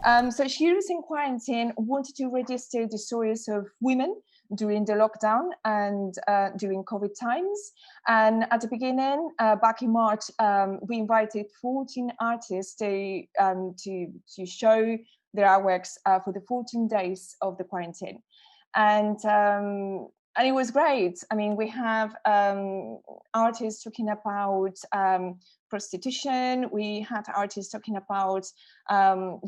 So Sheroes in Quarantine wanted to register the stories of women during the lockdown and during COVID times. And at the beginning, back in March, we invited 14 artists to show their artworks for the 14 days of the quarantine. And it was great. I mean, we have artists talking about prostitution. We had artists talking about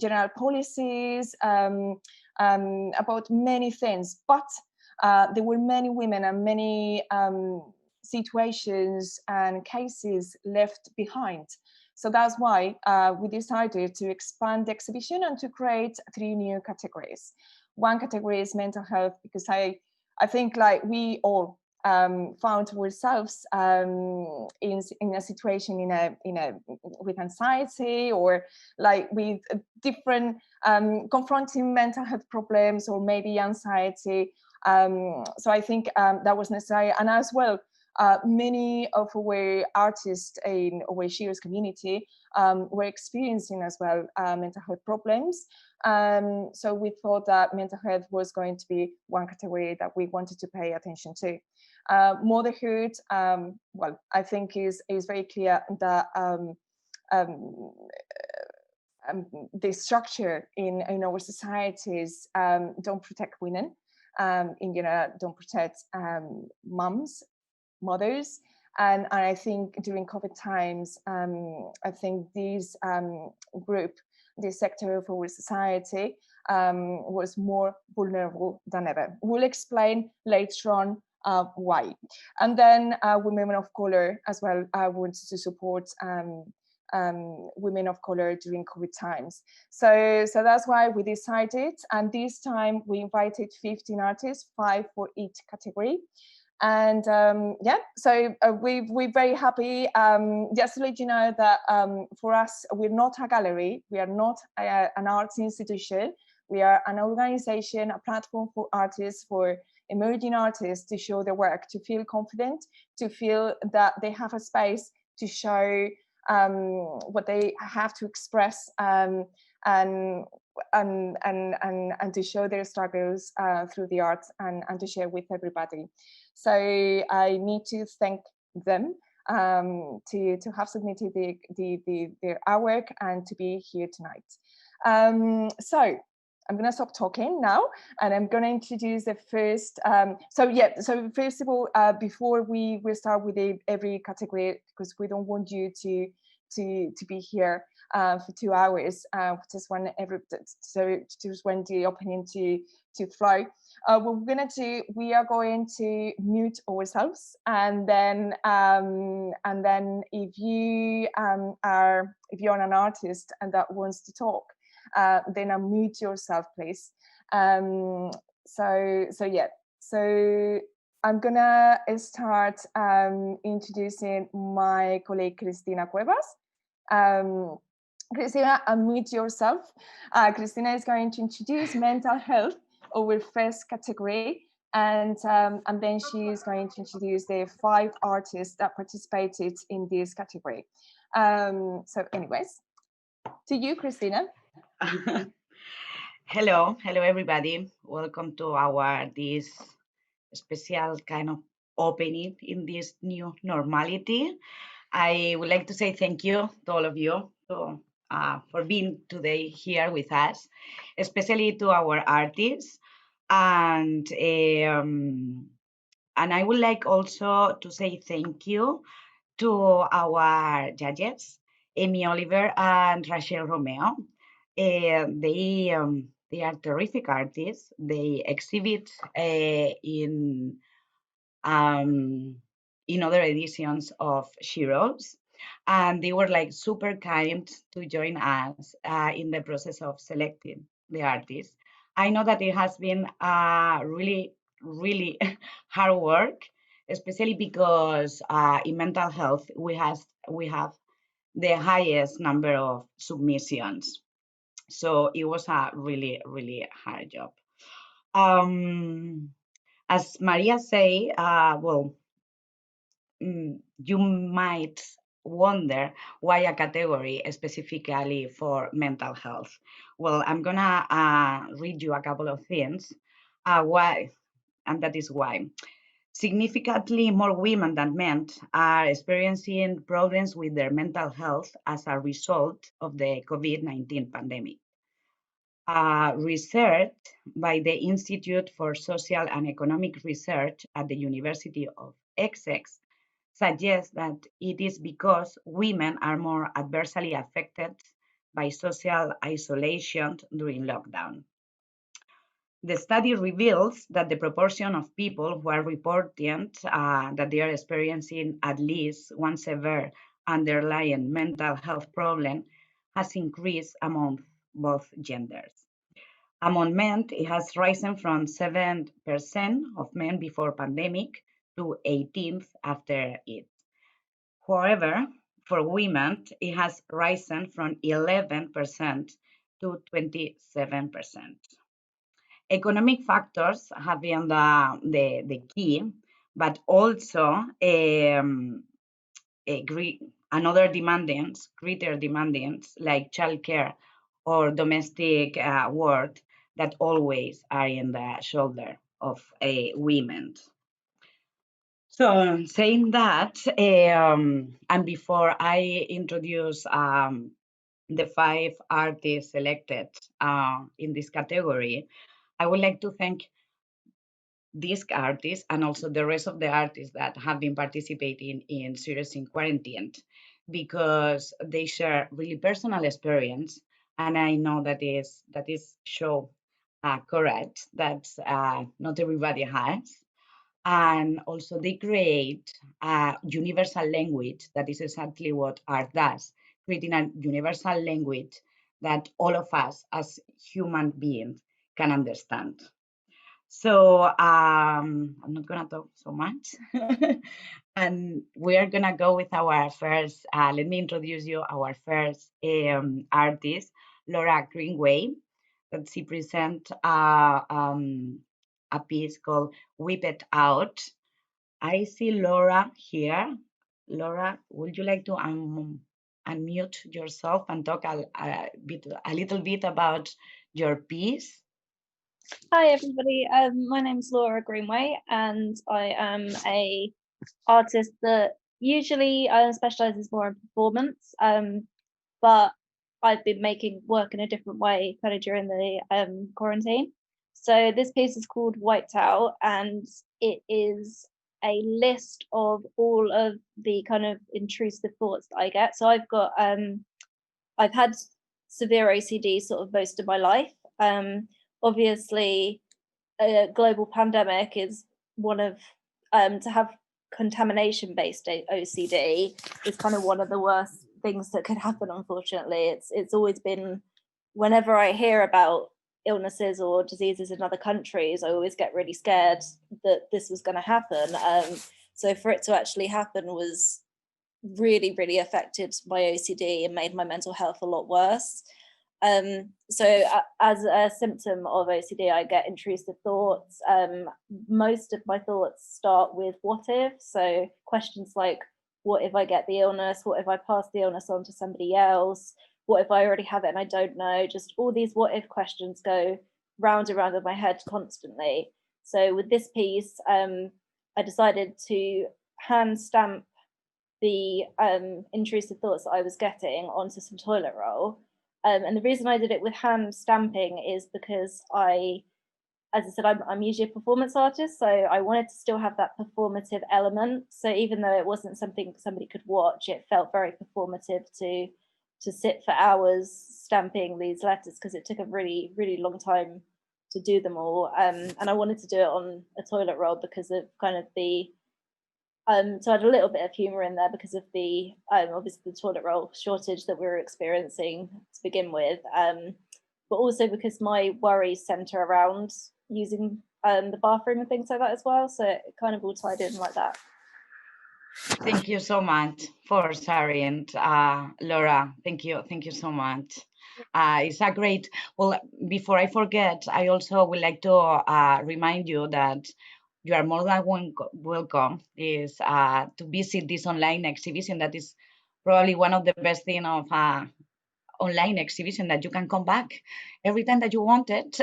general policies, about many things. But there were many women and many situations and cases left behind. So that's why we decided to expand the exhibition and to create 3 new categories. One category is mental health, because I think like we all found ourselves in a situation with anxiety, or like with different confronting mental health problems, or maybe anxiety. So I think that was necessary. And as well, many of our artists in our Sheroes community were experiencing as well mental health problems. So we thought that mental health was going to be one category that we wanted to pay attention to. Motherhood, well, I think is very clear that the structure in our societies don't protect women. In general, don't protect mothers. And I think during COVID times, I think this group, this sector of our society, was more vulnerable than ever. We'll explain later on why. And then women of color as well wanted to support women of color during COVID times. So that's why we decided, and this time we invited 15 artists, 5 for each category. And yeah, so we're very happy. Just to let you know that for us, we're not a gallery, we are not an arts institution. We are an organization, a platform for artists, for emerging artists to show their work, to feel confident, to feel that they have a space to show what they have to express, and to show their struggles through the arts, and to share with everybody. So I need to thank them to have submitted their artwork and to be here tonight. So I'm going to stop talking now, and I'm going to introduce the first. So first of all, before we start with every category, because we don't want you to be here for 2 hours, just when the opening to flow. What we're gonna do, we are going to mute ourselves, and then if you're an artist and that wants to talk, then unmute yourself, please. So I'm gonna start introducing my colleague Cristina Cuevas. Cristina, unmute yourself. Cristina is going to introduce mental health, our first category, and then she is going to introduce the 5 artists that participated in this category. So anyways, to you, Cristina. Hello everybody. Welcome to this special kind of opening in this new normality. I would like to say thank you to all of you for being today here with us, especially to our artists, and I would like also to say thank you to our judges, Amy Oliver and Rachel Romeo. They are terrific artists. They exhibit in other editions of Sheroes, and they were like super kind to join us in the process of selecting the artists. I know that it has been really hard work, especially because in mental health we have the highest number of submissions, so it was a really hard job. As Maria say, you might wonder why a category specifically for mental health. Well, I'm gonna read you a couple of things. Why, and that is why. Significantly more women than men are experiencing problems with their mental health as a result of the COVID-19 pandemic. Research by the Institute for Social and Economic Research at the University of Essex suggests that it is because women are more adversely affected by social isolation during lockdown. The study reveals that the proportion of people who are reporting that they are experiencing at least one severe underlying mental health problem has increased among both genders. Among men, it has risen from 7% of men before pandemic to 18th after it. However, for women, it has risen from 11% to 27%. Economic factors have been the key, but also another greater demandings like childcare or domestic work that always are in the shoulder of women. So saying that, and before I introduce the 5 artists selected in this category, I would like to thank these artists and also the rest of the artists that have been participating in Serious in Quarantine because they share really personal experience, and I know that is show correct that not everybody has, and also they create a universal language that is exactly what art does, creating a universal language that all of us as human beings can understand. So I'm not gonna talk so much. And we are gonna go with our first, let me introduce you our first artist, Laura Greenway, that she present a piece called Whip It Out. I see Laura here. Laura, would you like to unmute yourself and talk a little bit about your piece? Hi everybody, my name's Laura Greenway and I am a artist that usually specialises more in performance, but I've been making work in a different way kind of during the quarantine. So this piece is called Wiped Out and it is a list of all of the kind of intrusive thoughts that I get. So I've had severe OCD sort of most of my life. Obviously, a global pandemic is one of to have contamination based OCD is kind of one of the worst things that could happen. Unfortunately, it's always been whenever I hear about illnesses or diseases in other countries, I always get really scared that this was going to happen. So for it to actually happen was really affected my OCD and made my mental health a lot worse. As a symptom of OCD, I get intrusive thoughts. Most of my thoughts start with what if, so questions like, what if I get the illness? What if I pass the illness on to somebody else? What if I already have it and I don't know? Just all these what if questions go round and round in my head constantly. So with this piece, I decided to hand stamp the intrusive thoughts that I was getting onto some toilet roll. And the reason I did it with hand stamping is because as I said, I'm usually a performance artist, so I wanted to still have that performative element. So even though it wasn't something somebody could watch, it felt very performative to sit for hours stamping these letters because it took a really long time to do them all. And I wanted to do it on a toilet roll because of kind of the so I had a little bit of humour in there because of the obviously the toilet roll shortage that we were experiencing to begin with, but also because my worries centre around using the bathroom and things like that as well. So it kind of all tied in like that. Thank you so much for sharing, Laura. Thank you so much. It's a great. Well, before I forget, I also would like to remind you that you are more than welcome is to visit this online exhibition that is probably one of the best thing of online exhibition, that you can come back every time that you wanted.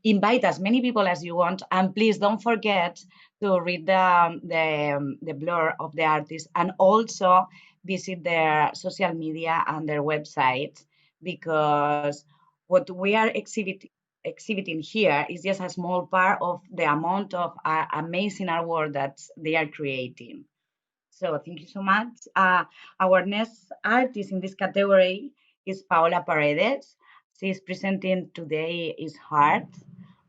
Invite as many people as you want, and please don't forget to read the blog of the artist, and also visit their social media and their website, because what we are exhibiting here is just a small part of the amount of amazing artwork that they are creating. So thank you so much. Our next artist in this category is Paola Paredes. She's presenting today is Heart.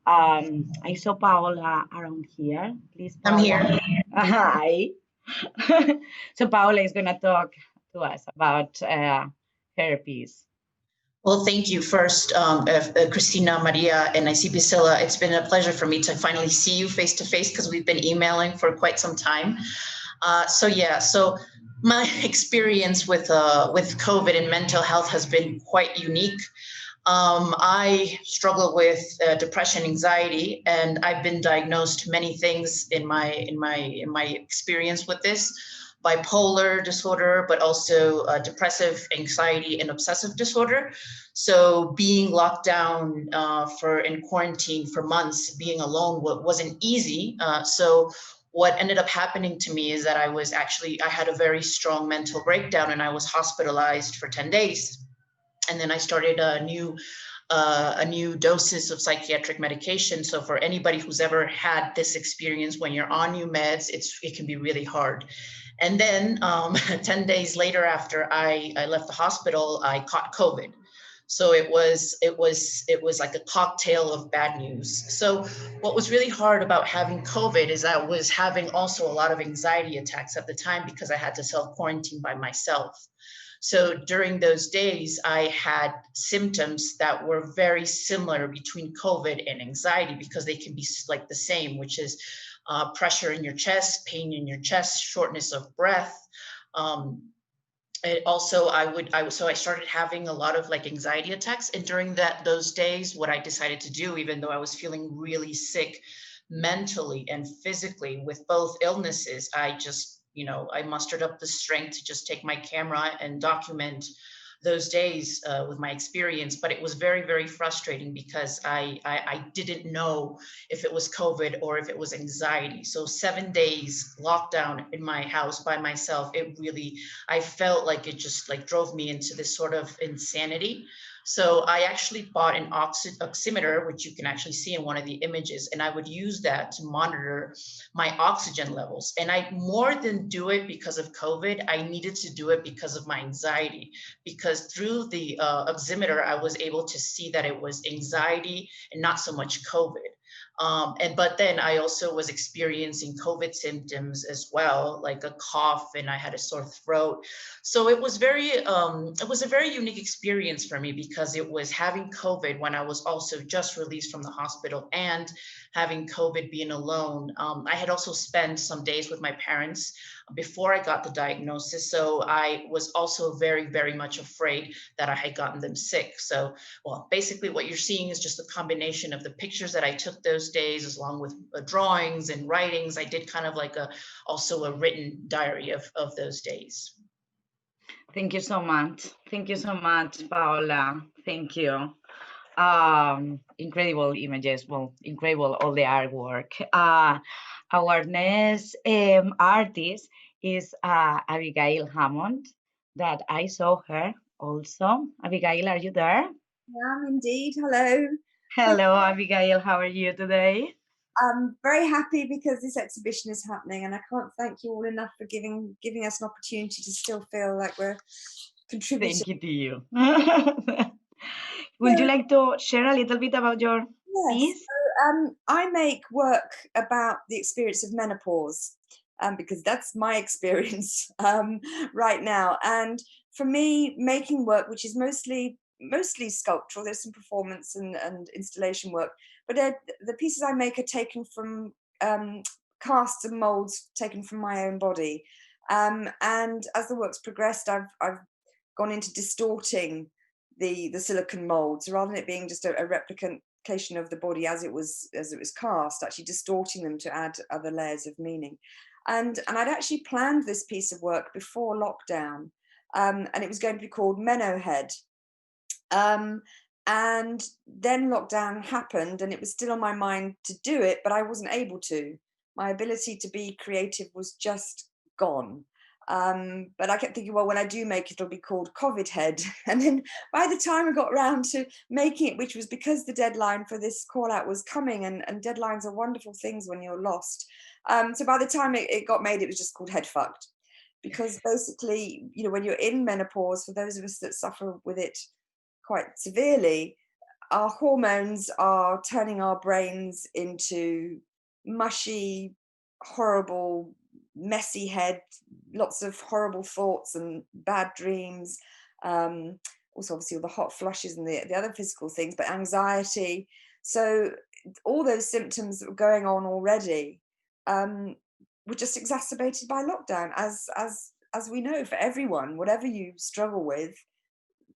I saw Paola around here. Please, Paola. I'm here. Hi. So Paola is going to talk to us about her piece. Well, thank you first, Christina, Maria, and I see Priscilla. It's been a pleasure for me to finally see you face to face, because we've been emailing for quite some time. So my experience with COVID and mental health has been quite unique. I struggle with depression, anxiety, and I've been diagnosed many things in my experience with this: bipolar disorder, but also depressive anxiety and obsessive disorder. So being locked down in quarantine for months, being alone wasn't easy. So what ended up happening to me is that I had a very strong mental breakdown, and I was hospitalized for 10 days. And then I started a new doses of psychiatric medication. So for anybody who's ever had this experience, when you're on new meds, it can be really hard. And then 10 days later, after I left the hospital, I caught COVID. So it was like a cocktail of bad news. So what was really hard about having COVID is I was having also a lot of anxiety attacks at the time, because I had to self-quarantine by myself. So during those days, I had symptoms that were very similar between COVID and anxiety, because they can be like the same, which is pressure in your chest, pain in your chest, shortness of breath. So I started having a lot of like anxiety attacks. And during those days, what I decided to do, even though I was feeling really sick mentally and physically with both illnesses, I mustered up the strength to just take my camera and document those days with my experience. But it was very, very frustrating, because I didn't know if it was COVID or if it was anxiety. So 7 days lockdown in my house by myself, I felt like it just like drove me into this sort of insanity. So I actually bought an oximeter, which you can actually see in one of the images, and I would use that to monitor my oxygen levels. And I more than do it because of COVID, I needed to do it because of my anxiety, because through the oximeter, I was able to see that it was anxiety and not so much COVID. But then I also was experiencing COVID symptoms as well, like a cough, and I had a sore throat. So it was a very unique experience for me, because it was having COVID when I was also just released from the hospital, and having COVID being alone. I had also spent some days with my parents before I got the diagnosis. So I was also very, very much afraid that I had gotten them sick. So, well, basically what you're seeing is just a combination of the pictures that I took those days, along with drawings and writings. I did kind of like also a written diary of those days. Thank you so much. Thank you so much, Paola. Thank you. Incredible images. Well, incredible, all the artwork. Our next artist is Abigail Hammond, that I saw her also. Abigail, are you there? I am indeed. Hello. Hello, Abigail. How are you today? I'm very happy because this exhibition is happening, and I can't thank you all enough for giving us an opportunity to still feel like we're contributing. Thank you to you. Would you like to share a little bit about your piece? So, I make work about the experience of menopause, because that's my experience right now. And for me, making work, which is mostly sculptural, there's some performance and installation work, but the pieces I make are taken from casts and molds taken from my own body. And as the work's progressed, I've gone into distorting the silicon molds, rather than it being just a replication of the body as it was cast, actually distorting them to add other layers of meaning. And I'd actually planned this piece of work before lockdown, and it was going to be called Motherhood. And then lockdown happened, and it was still on my mind to do it, but I wasn't able to. My ability to be creative was just gone. But I kept thinking, well, when I do make it, it'll be called COVID Head. And then by the time I got around to making it, which was because the deadline for this call out was coming, and deadlines are wonderful things when you're lost. So by the time it got made, it was just called Head Fucked. Because basically, you know, when you're in menopause, for those of us that suffer with it quite severely, our hormones are turning our brains into mushy, horrible, messy head, lots of horrible thoughts and bad dreams. Also, obviously, all the hot flushes and the other physical things, but anxiety. So all those symptoms that were going on already were just exacerbated by lockdown, as we know, for everyone, whatever you struggle with.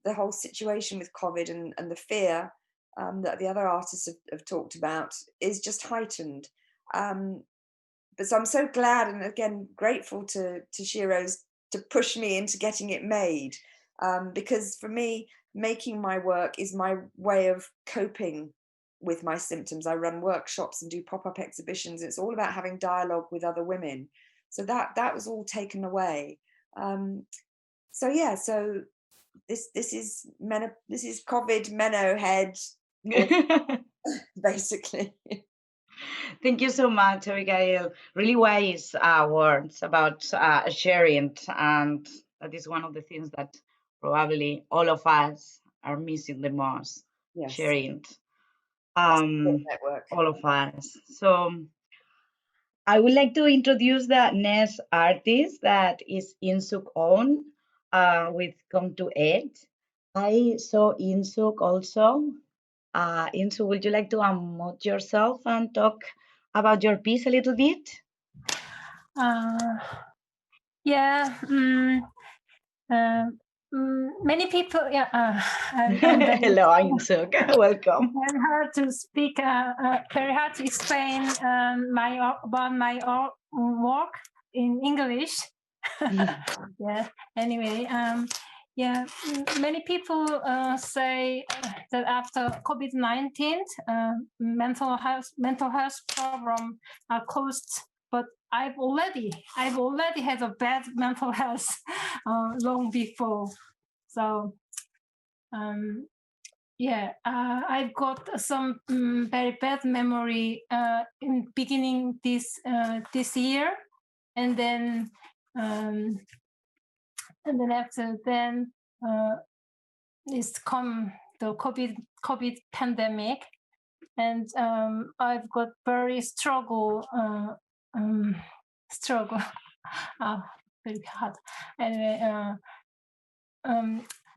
The whole situation with COVID and the fear that the other artists have talked about is just heightened. But so I'm so glad, and again grateful to Sheroes to push me into getting it made, because for me, making my work is my way of coping with my symptoms. I run workshops and do pop-up exhibitions. It's all about having dialogue with other women. So that was all taken away. So yeah, so this is COVID Motherhood, basically. Thank you so much, Abigail. Really wise words about sharing, and that is one of the things that probably all of us are missing the most. Yes. Sharing, Network. all of us. So I would like to introduce the next artist that is Insuk On with Come to Ed. I saw Insuk also. Insuk, would you like to unmute yourself and talk about your piece a little bit? Yeah. Many people. Yeah. I'm very, Hello, Insuk. Welcome. very hard to speak. Very hard to explain about my work in English. Yeah. Anyway. Yeah. Many people say that after COVID-19, mental health problem are caused. But I've already had a bad mental health long before. So yeah, I've got some very bad memory in beginning this year, and then after then it's come the COVID pandemic, and I've got very struggle. Very hard. Anyway,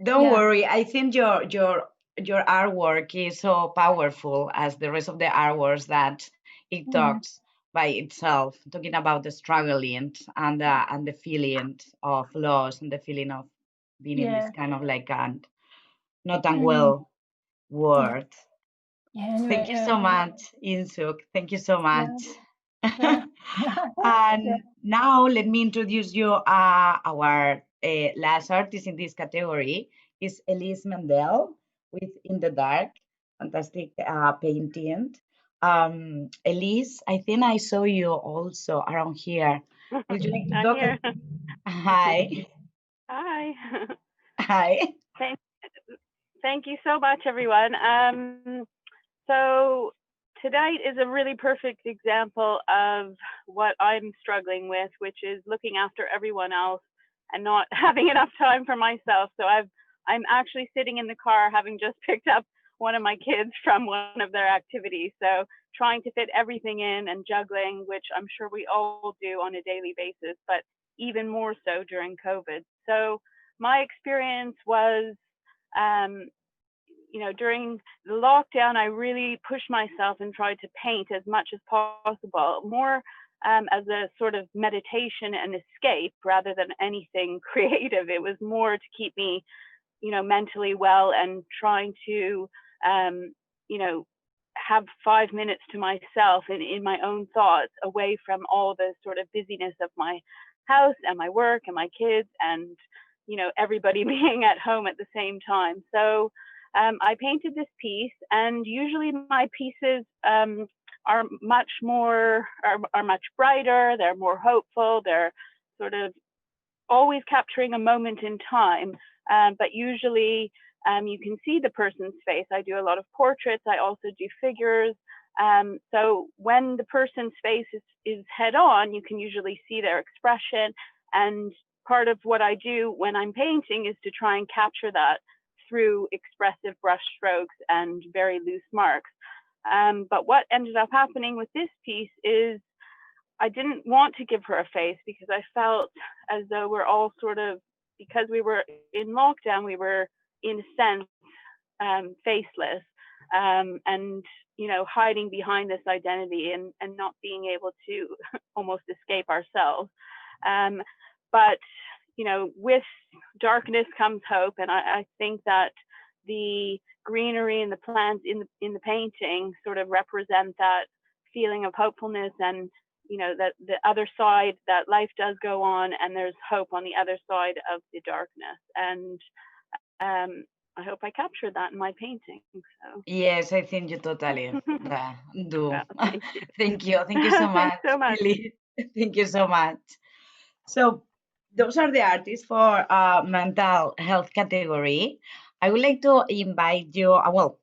Don't worry. I think your artwork is so powerful as the rest of the artworks that it talks by itself, talking about the struggling and the feeling of loss and the feeling of being in this kind of like not unwell world. Anyway, Thank you so much, Insuk. Thank you so much. And now let me introduce you our last artist in this category is Elise Mendel with In the Dark, fantastic painting. Elise, I think I saw you also around here. Would you like to talk? Here. Hi. Hi. Hi. Thank you so much, everyone. So tonight is a really perfect example of what I'm struggling with, which is looking after everyone else and not having enough time for myself. So I'm actually sitting in the car, having just picked up one of my kids from one of their activities. So trying to fit everything in and juggling, which I'm sure we all do on a daily basis, but even more so during COVID. So my experience was, during the lockdown, I really pushed myself and tried to paint as much as possible, more as a sort of meditation and escape rather than anything creative. It was more to keep me, mentally well and trying to, have 5 minutes to myself and in my own thoughts, away from all the sort of busyness of my house and my work and my kids and everybody being at home at the same time. So I painted this piece, and usually my pieces are much brighter. They're more hopeful. They're sort of always capturing a moment in time. But usually you can see the person's face. I do a lot of portraits. I also do figures. So when the person's face is head on, you can usually see their expression. And part of what I do when I'm painting is to try and capture that through expressive brush strokes and very loose marks. But what ended up happening with this piece is I didn't want to give her a face, because I felt as though we're all sort of, because we were in lockdown, we were in a sense faceless, and hiding behind this identity and not being able to almost escape ourselves. But with darkness comes hope, and I think that the greenery and the plants in the painting sort of represent that feeling of hopefulness, and that the other side, that life does go on, and there's hope on the other side of the darkness. And I hope I captured that in my painting. So Yes, I think you totally do. well, thank you. Thank you so much. Thanks so much. Really. Thank you so much. So those are the artists for mental health category. I would like to invite you. Well,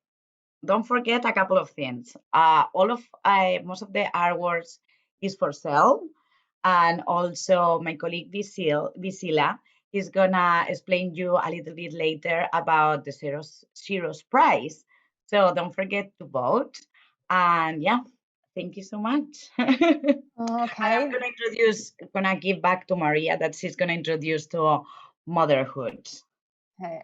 don't forget a couple of things. Most of the artworks is for sale, and also my colleague Visila is gonna explain you a little bit later about the Sheroes prize. So don't forget to vote. And yeah, thank you so much. Okay. I'm gonna give back to Maria, that she's gonna introduce to motherhood. Hey,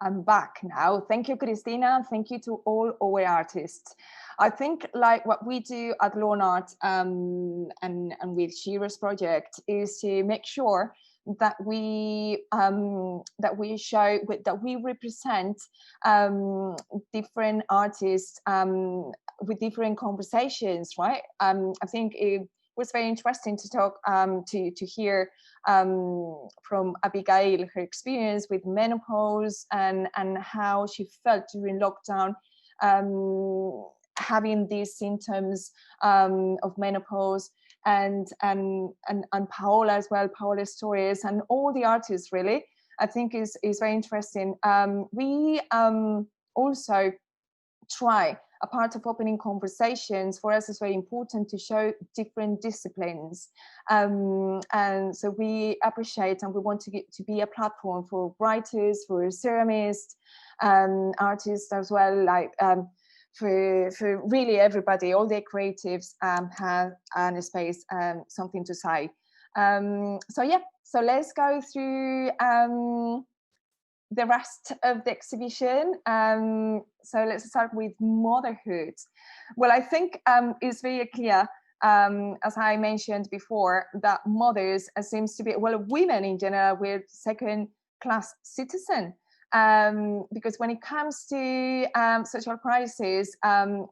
I'm back now. Thank you, Christina. Thank you to all our artists. I think like what we do at Lawn Art and with Sheroes project is to make sure that we represent different artists with different conversations, right? I think it was very interesting to talk to hear from Abigail her experience with menopause and how she felt during lockdown, having these symptoms of menopause, and Paola as well, Paola's stories, and all the artists really, I think is very interesting. We also try, a part of opening conversations for us is very important to show different disciplines, and so we appreciate and we want to be a platform for writers, for ceramists, artists as well, like for really everybody, all the creatives have a space, something to say. So yeah, so let's go through the rest of the exhibition. So let's start with motherhood. Well, I think it's very clear, as I mentioned before, that mothers seems to be, well, women in general, we're second-class citizen. Because when it comes to social crisis,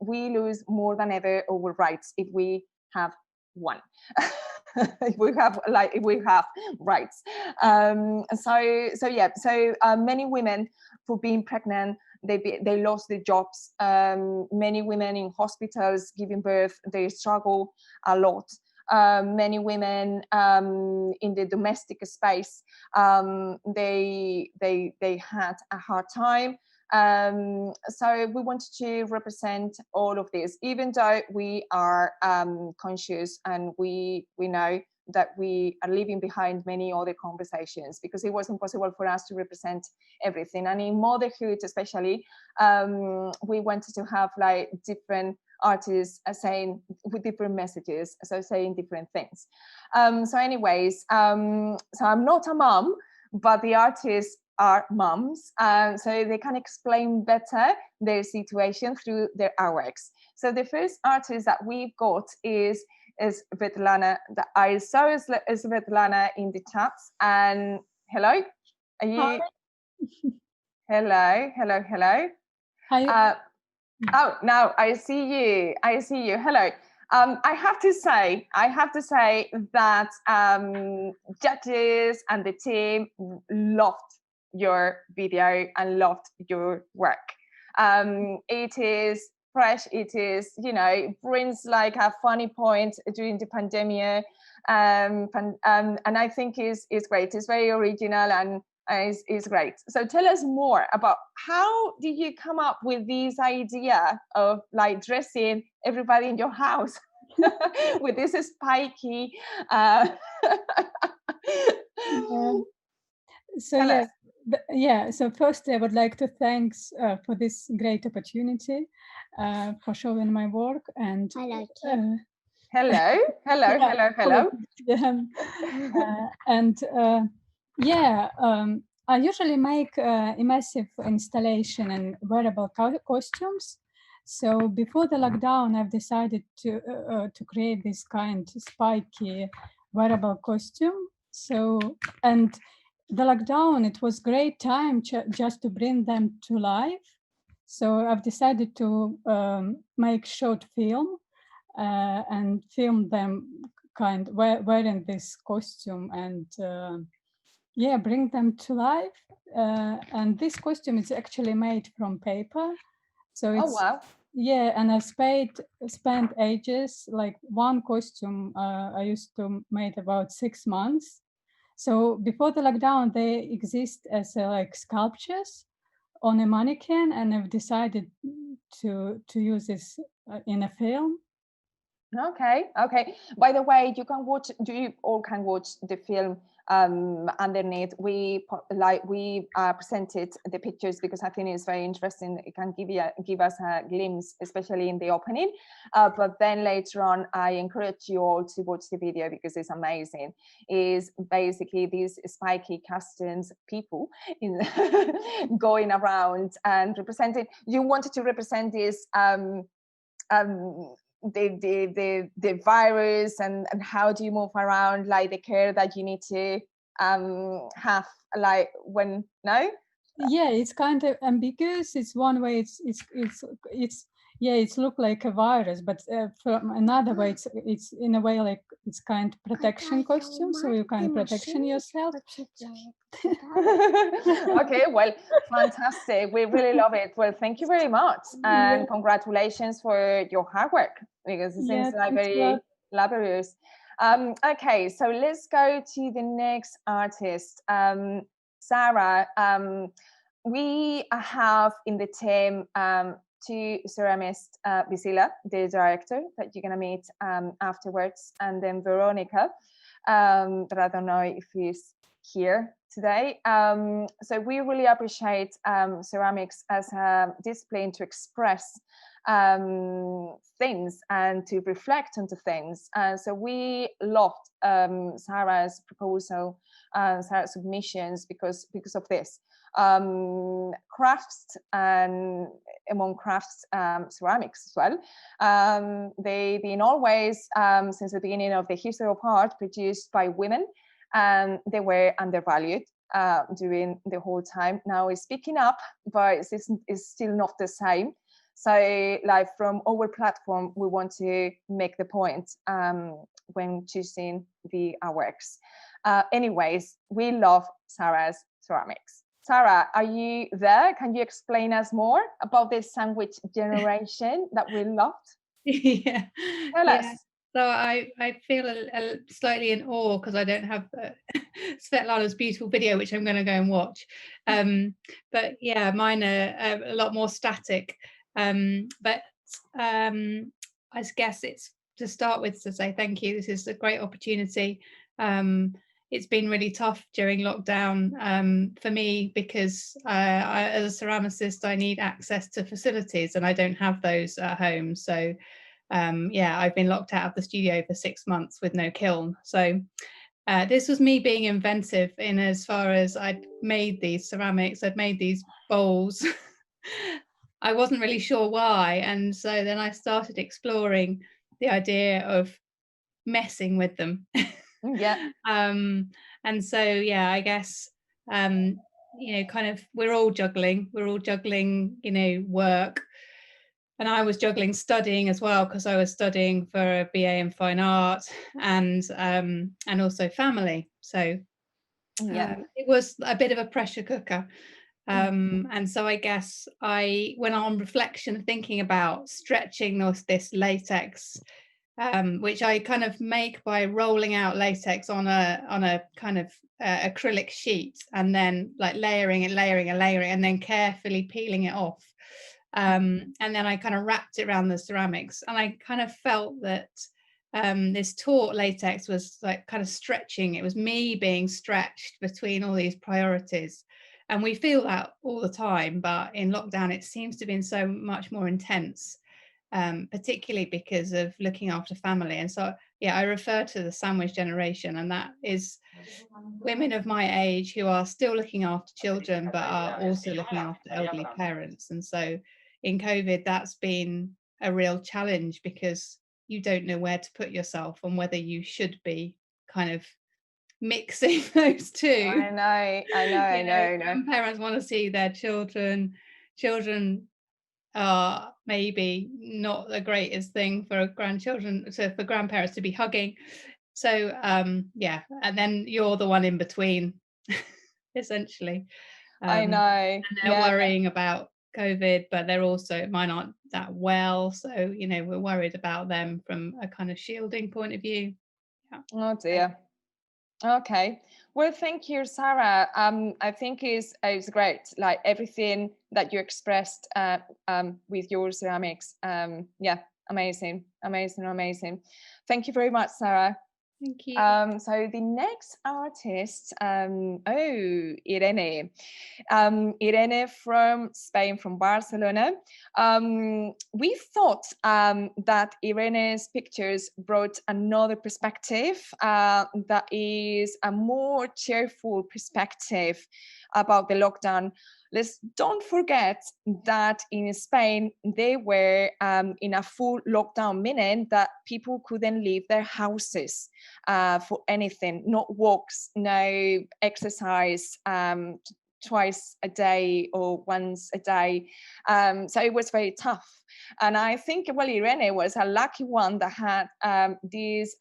we lose more than ever our rights if we have one. if we have rights. So many women for being pregnant, they lost their jobs. Many women in hospitals giving birth, they struggle a lot. Many women in the domestic space, they had a hard time. So we wanted to represent all of this, even though we are conscious and we know that we are leaving behind many other conversations, because it wasn't possible for us to represent everything. And in motherhood especially, we wanted to have like different artists saying with different messages, so saying different things. So anyways, so I'm not a mom, but the artists are moms, so they can explain better their situation through their artworks. So the first artist that we've got is Svetlana. I saw Svetlana in the chat. And hello, are you? Hi. Hello. Hi. Oh, now I see you. Hello. I have to say that judges and the team loved your video and loved your work. It is fresh. It is, brings like a funny point during the pandemic, and I think is great. It's very original and is great. So tell us more about how did you come up with this idea of like dressing everybody in your house with this spiky so first I would like to thanks for this great opportunity for showing my work. And I like it. Hello. I usually make immersive installation and wearable costumes. So before the lockdown, I've decided to create this kind of spiky wearable costume. So, and the lockdown, it was great time just to bring them to life. So I've decided to make short film and film them wearing this costume and bring them to life. And this costume is actually made from paper. So it's, wow. Yeah, and I spent ages, like one costume I used to make about 6 months. So before the lockdown, they exist as like sculptures on a mannequin, and I've decided to use this in a film. Okay. By the way, you all can watch the film underneath. We presented the pictures because I think it's very interesting. It can give us a glimpse, especially in the opening. But then later on, I encourage you all to watch the video because it's amazing. Is basically these spiky costumes people in going around and representing. You wanted to represent this. The virus and how do you move around, like the care that you need to have, like when it's kind of ambiguous. It's one way it's look like a virus, but from another way it's in a way like it's kind of protection costume, so you can protection yourself. Okay, well, fantastic. We really love it. Well, thank you very much, and congratulations for your hard work because it seems like very laborious. Okay, so let's go to the next artist, Sarah. We have in the team two ceramists, Visila, the director that you're gonna meet afterwards, and then Veronica, that I don't know if he's here today. So we really appreciate ceramics as a discipline to express things and to reflect onto things. So we loved Sarah's proposal, Sarah's submissions because of this. Crafts and among crafts, ceramics as well. They've been always, since the beginning of the history of art, produced by women, and they were undervalued during the whole time. Now it's picking up, but it's still not the same. So like from our platform, we want to make the point when choosing the works. Anyways, we love Sarah's ceramics. Sarah, are you there? Can you explain us more about this sandwich generation that we loved? Yeah. Tell us. So I feel a slightly in awe because I don't have Svetlana's beautiful video, which I'm going to go and watch. But yeah, mine are a lot more static. But I guess it's to start with to say thank you. This is a great opportunity. It's been really tough during lockdown for me because as a ceramicist, I need access to facilities and I don't have those at home. So I've been locked out of the studio for 6 months with no kiln. So this was me being inventive in as far as I'd made these ceramics, I'd made these bowls. I wasn't really sure why. And so then I started exploring the idea of messing with them. Yeah. And so, I guess, kind of, we're all juggling, work, and I was juggling studying as well, because I was studying for a BA in fine art and also family. So it was a bit of a pressure cooker. And so I guess I went on reflection, thinking about stretching this latex, which I kind of make by rolling out latex on a kind of acrylic sheet, and then like layering and then carefully peeling it off. And then I kind of wrapped it around the ceramics, and I kind of felt that this taut latex was like kind of stretching. It was me being stretched between all these priorities. And we feel that all the time, but in lockdown, it seems to have been so much more intense, particularly because of looking after family. And so, yeah, I refer to the sandwich generation, and that is women of my age who are still looking after children, but are also looking after elderly parents. And so in COVID, that's been a real challenge, because you don't know where to put yourself and whether you should be kind of mixing those two. I know. Grandparents want to see their children are maybe not the greatest thing for grandchildren, so for grandparents to be hugging. So yeah, and then you're the one in between, essentially. I know. And they're worrying about COVID, but they're also, mine aren't that well, so we're worried about them from a kind of shielding point of view. Yeah. Oh dear. Okay, well, thank you, Sarah. I think it's great, like everything that you expressed with your ceramics. Yeah, amazing. Thank you very much, Sarah. Thank you. So the next artist, Irene. Irene from Spain, from Barcelona. We thought that Irene's pictures brought another perspective that is a more cheerful perspective about the lockdown. Let's don't forget that in Spain, they were in a full lockdown, meaning that people couldn't leave their houses for anything, no walks, no exercise, twice a day or once a day. So it was very tough. And I think, well, Irene was a lucky one that had this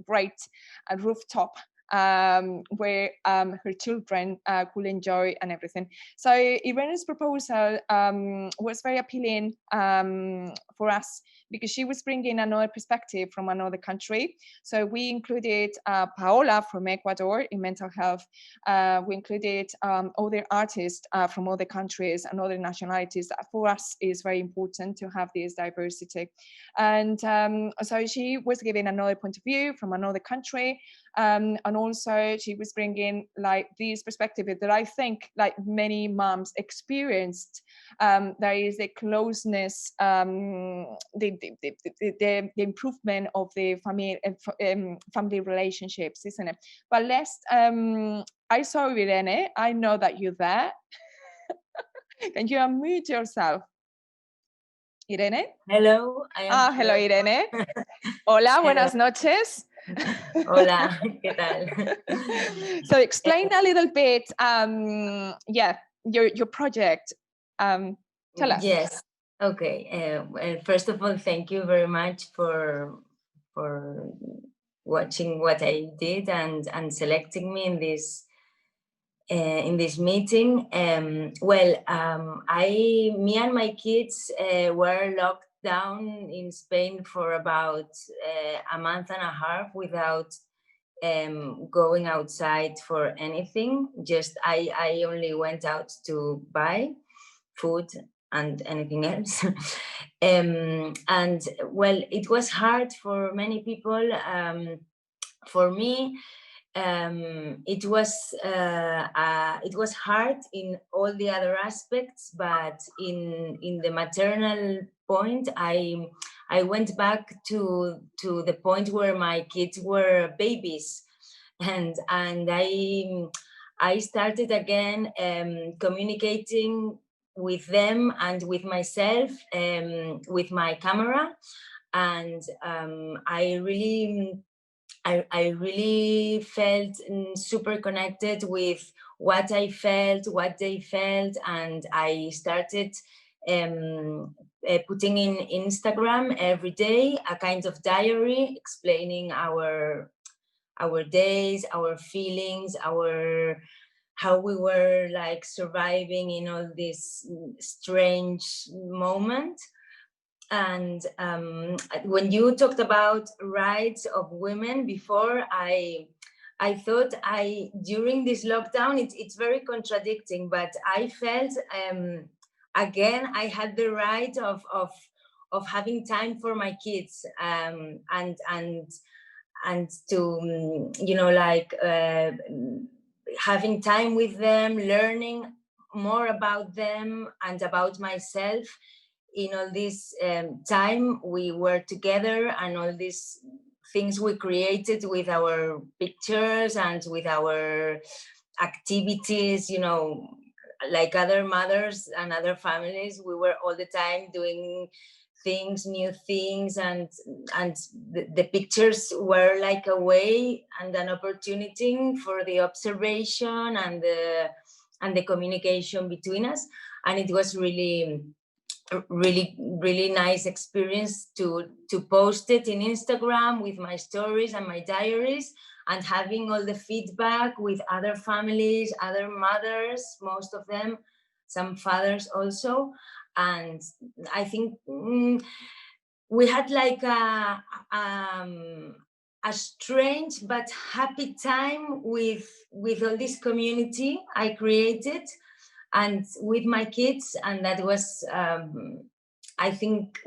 great rooftop where her children could enjoy and everything. So Irene's proposal was very appealing for us, because she was bringing another perspective from another country. So we included Paola from Ecuador in mental health. We included other artists from other countries and other nationalities. That for us is very important to have this diversity. And so she was giving another point of view from another country. And also she was bringing like this perspective that I think like many moms experienced. There is the closeness, the improvement of the family relationships, isn't it? But I saw Irene. I know that you're there. Can you unmute yourself, Irene? Hello. Hello, Irene. Hola, buenas noches. Hola, ¿qué tal? So explain a little bit, your project. Tell us. Yes. Okay. Well, first of all, thank you very much for watching what I did and selecting me in this meeting. Me and my kids were locked down in Spain for about a month and a half without going outside for anything. Just I only went out to buy food and anything else. And well, it was hard for many people. For me, it was hard in all the other aspects, but in the maternal point, I went back to the point where my kids were babies, and I started again communicating with them and with myself with my camera, and I really felt super connected with what I felt, what they felt, and I started putting in Instagram every day a kind of diary explaining our days, our feelings, how we were like surviving in all this strange moment. And when you talked about rights of women before, I thought during this lockdown, it's very contradicting, but I felt again I had the right of having time for my kids, and to like having time with them, learning more about them and about myself in all this time we were together, and all these things we created with our pictures and with our activities, like other mothers and other families. We were all the time doing things, new things, and the pictures were like a way and an opportunity for the observation and the communication between us. And it was really nice experience to post it in Instagram with my stories and my diaries, and having all the feedback with other families, other mothers, most of them, some fathers also. And I think we had like a strange but happy time with all this community I created and with my kids. And that was, I think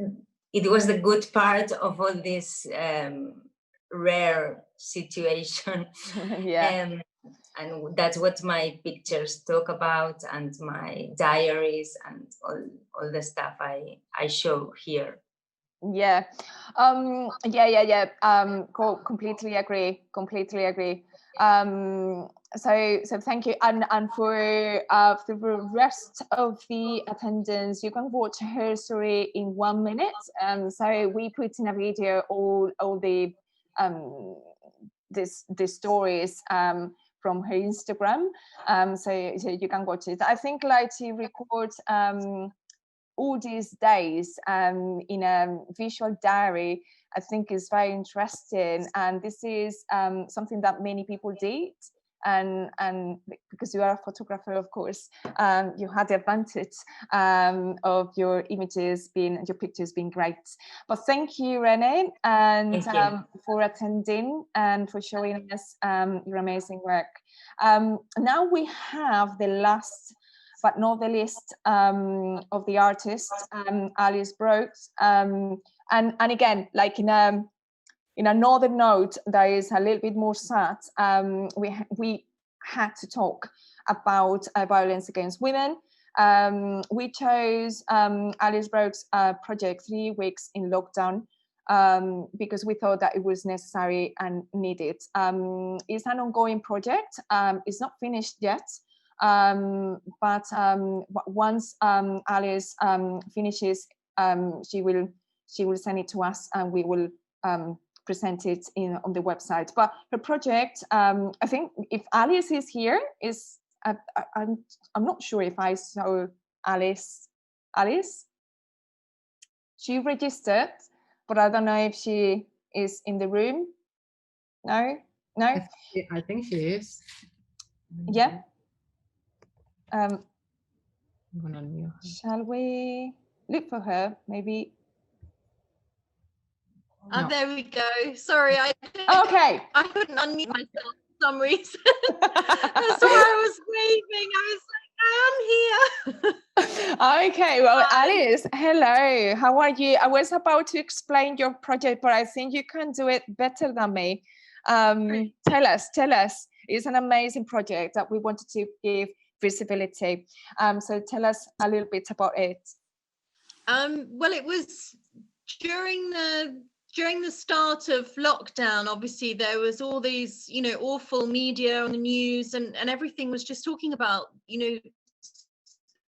it was the good part of all this rare situation. Yeah. And that's what my pictures talk about, and my diaries, and all the stuff I show here. Yeah. Completely agree. So thank you. And for the rest of the attendants, you can watch her story in 1 minute. So we put in a video all the stories from her Instagram. So you can watch it. I think like she records all these days in a visual diary. I think is very interesting, and this is something that many people did. And because you are a photographer, of course, you had the advantage of your pictures being great. But thank you, Renee, and for attending and for showing us your amazing work. Now we have the last but not the least of the artists, Alice Brooks. And again, like in another note that is a little bit more sad, we had to talk about violence against women. We chose Alice Brooks' project 3 weeks in lockdown because we thought that it was necessary and needed. It's an ongoing project. It's not finished yet. But once Alice finishes, she will send it to us, and we will present it on the website. But her project, I think, if Alice is here, I'm not sure if I saw Alice. She registered, but I don't know if she is in the room. No. I think she is. Yeah. Shall we look for her? Maybe. No. There we go. Sorry, I couldn't unmute myself for some reason. That's why I was waving. I was like, I am here. Okay, well, Alice, hello. How are you? I was about to explain your project, but I think you can do it better than me. Tell us. It's an amazing project that we wanted to give visibility. So tell us a little bit about it. Well, it was during the start of lockdown. Obviously, there was all these, awful media on the news, and everything was just talking about,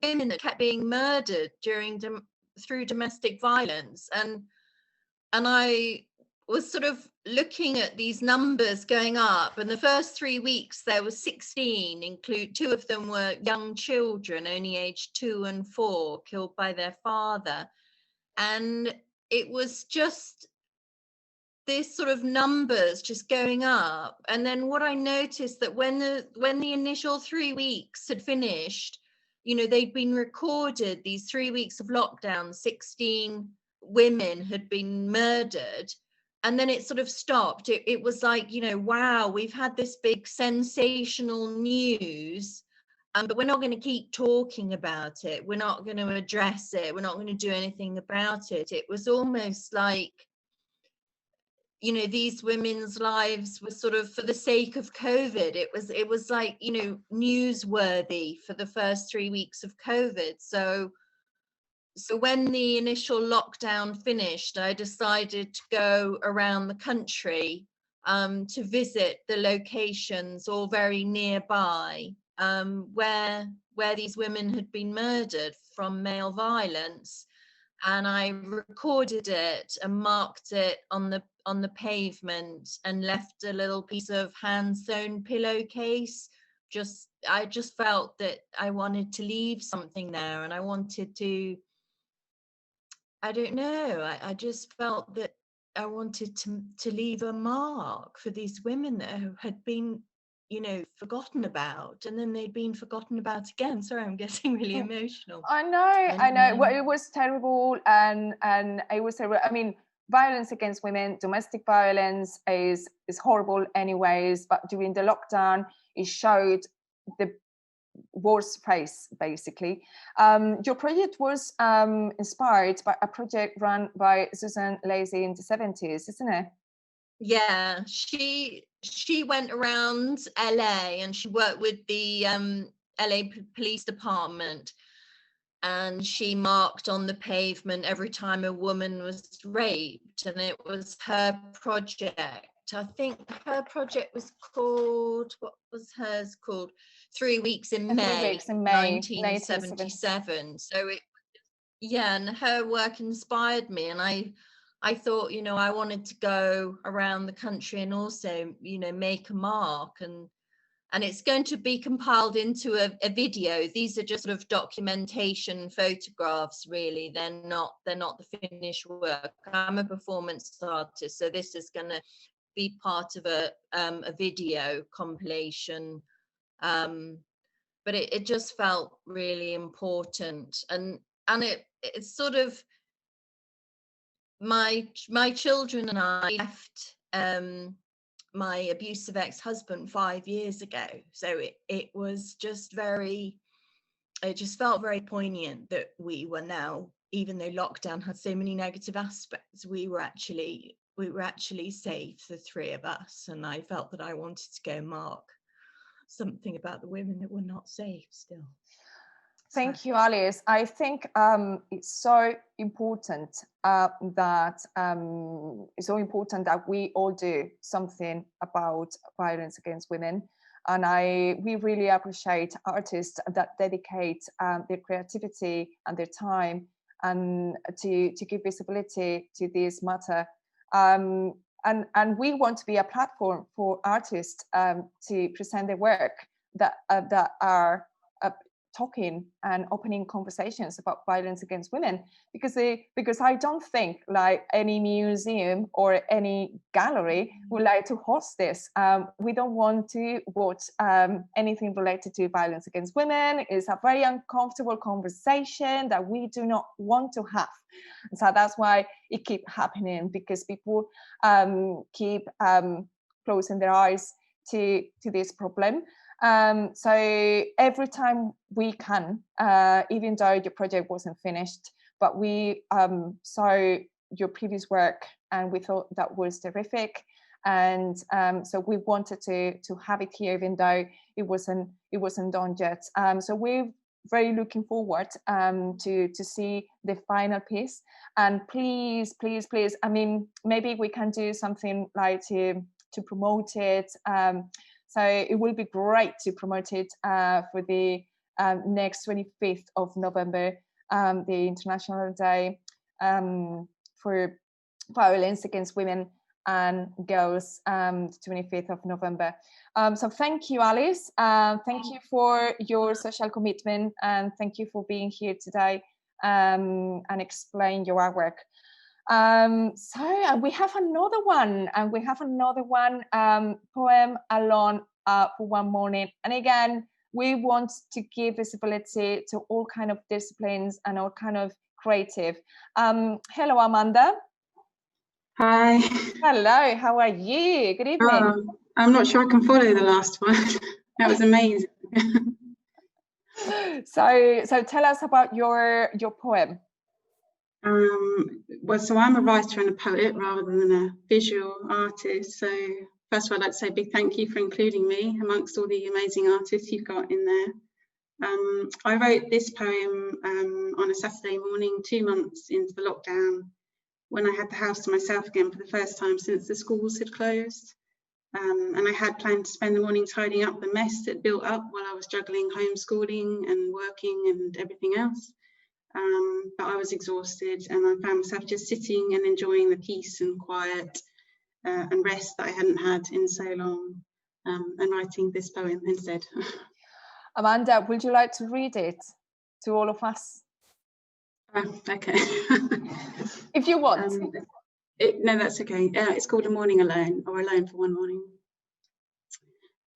women that kept being murdered through domestic violence, and I was sort of looking at these numbers going up, and the first 3 weeks there was 16, 2 of them were young children, only aged 2 and 4, killed by their father. And it was just this sort of numbers just going up. And then what I noticed that when the initial 3 weeks had finished, you know, they'd been recorded, these 3 weeks of lockdown, 16 women had been murdered. And then it sort of stopped. It was like, you know, wow, we've had this big sensational news, but we're not going to keep talking about it. We're not going to address it. We're not going to do anything about it. It was almost like, you know, these women's lives were sort of for the sake of COVID. It was like, you know, newsworthy for the first 3 weeks of COVID. So when the initial lockdown finished, I decided to go around the country to visit the locations all very nearby where these women had been murdered from male violence. And I recorded it and marked it on the pavement and left a little piece of hand-sewn pillowcase. I just felt that I wanted to leave something there, and I wanted to, I don't know, I just felt that I wanted to leave a mark for these women that had been, you know, forgotten about, and then they'd been forgotten about again. Sorry, I'm getting really emotional. I know. Well, it was terrible, and it was terrible. I mean, violence against women, domestic violence is horrible anyways, but during the lockdown, it showed the worst face, basically. Your project was inspired by a project run by Susan Lacey in the 70s, isn't it? Yeah, she went around LA and she worked with the LA Police Department, and she marked on the pavement every time a woman was raped, and it was her project. I think her project was called, what was hers called? 3 Weeks in May, 1977. So and her work inspired me, and I thought, you know, I wanted to go around the country and also, you know, make a mark, and it's going to be compiled into a video. These are just sort of documentation photographs, really. They're not the finished work. I'm a performance artist, so this is going to be part of a video compilation. But it just felt really important, and it's sort of, my children and I left my abusive ex-husband 5 years ago, so it just felt very poignant that we were now, even though lockdown had so many negative aspects, we were actually safe, the three of us, and I felt that I wanted to go mark something about the women that were not safe still. Thank you, Alice. I think it's so important that we all do something about violence against women, and we really appreciate artists that dedicate their creativity and their time and to give visibility to this matter. And we want to be a platform for artists to present their work that are talking and opening conversations about violence against women, because I don't think like any museum or any gallery would like to host this. We don't want to watch anything related to violence against women. It's a very uncomfortable conversation that we do not want to have. So that's why it keeps happening, because people keep closing their eyes to this problem. So every time we can, even though your project wasn't finished, but we saw your previous work and we thought that was terrific, and so we wanted to have it here, even though it wasn't done yet. So we're very looking forward to see the final piece. And please, I mean, maybe we can do something like to promote it. So it will be great to promote it for the next 25th of November, the International Day for Violence Against Women and Girls, 25th of November. So thank you, Alice. Thank you for your social commitment, and thank you for being here today and explain your artwork. So we have another one, poem Alone for One Morning. And again, we want to give visibility to all kind of disciplines and all kind of creative. Hello, Amanda. Hi. Hello, how are you? Good evening. I'm not sure I can follow the last one. That was amazing. So tell us about your poem. Well, so I'm a writer and a poet rather than a visual artist. So first of all, I'd like to say a big thank you for including me amongst all the amazing artists you've got in there. I wrote this poem on a Saturday morning, 2 months into the lockdown, when I had the house to myself again for the first time since the schools had closed. And I had planned to spend the morning tidying up the mess that built up while I was juggling homeschooling and working and everything else. But I was exhausted, and I found myself just sitting and enjoying the peace and quiet and rest that I hadn't had in so long, and writing this poem instead. Amanda, would you like to read it to all of us? Okay. If you want. No, that's okay. It's called A Morning Alone, or Alone for One Morning.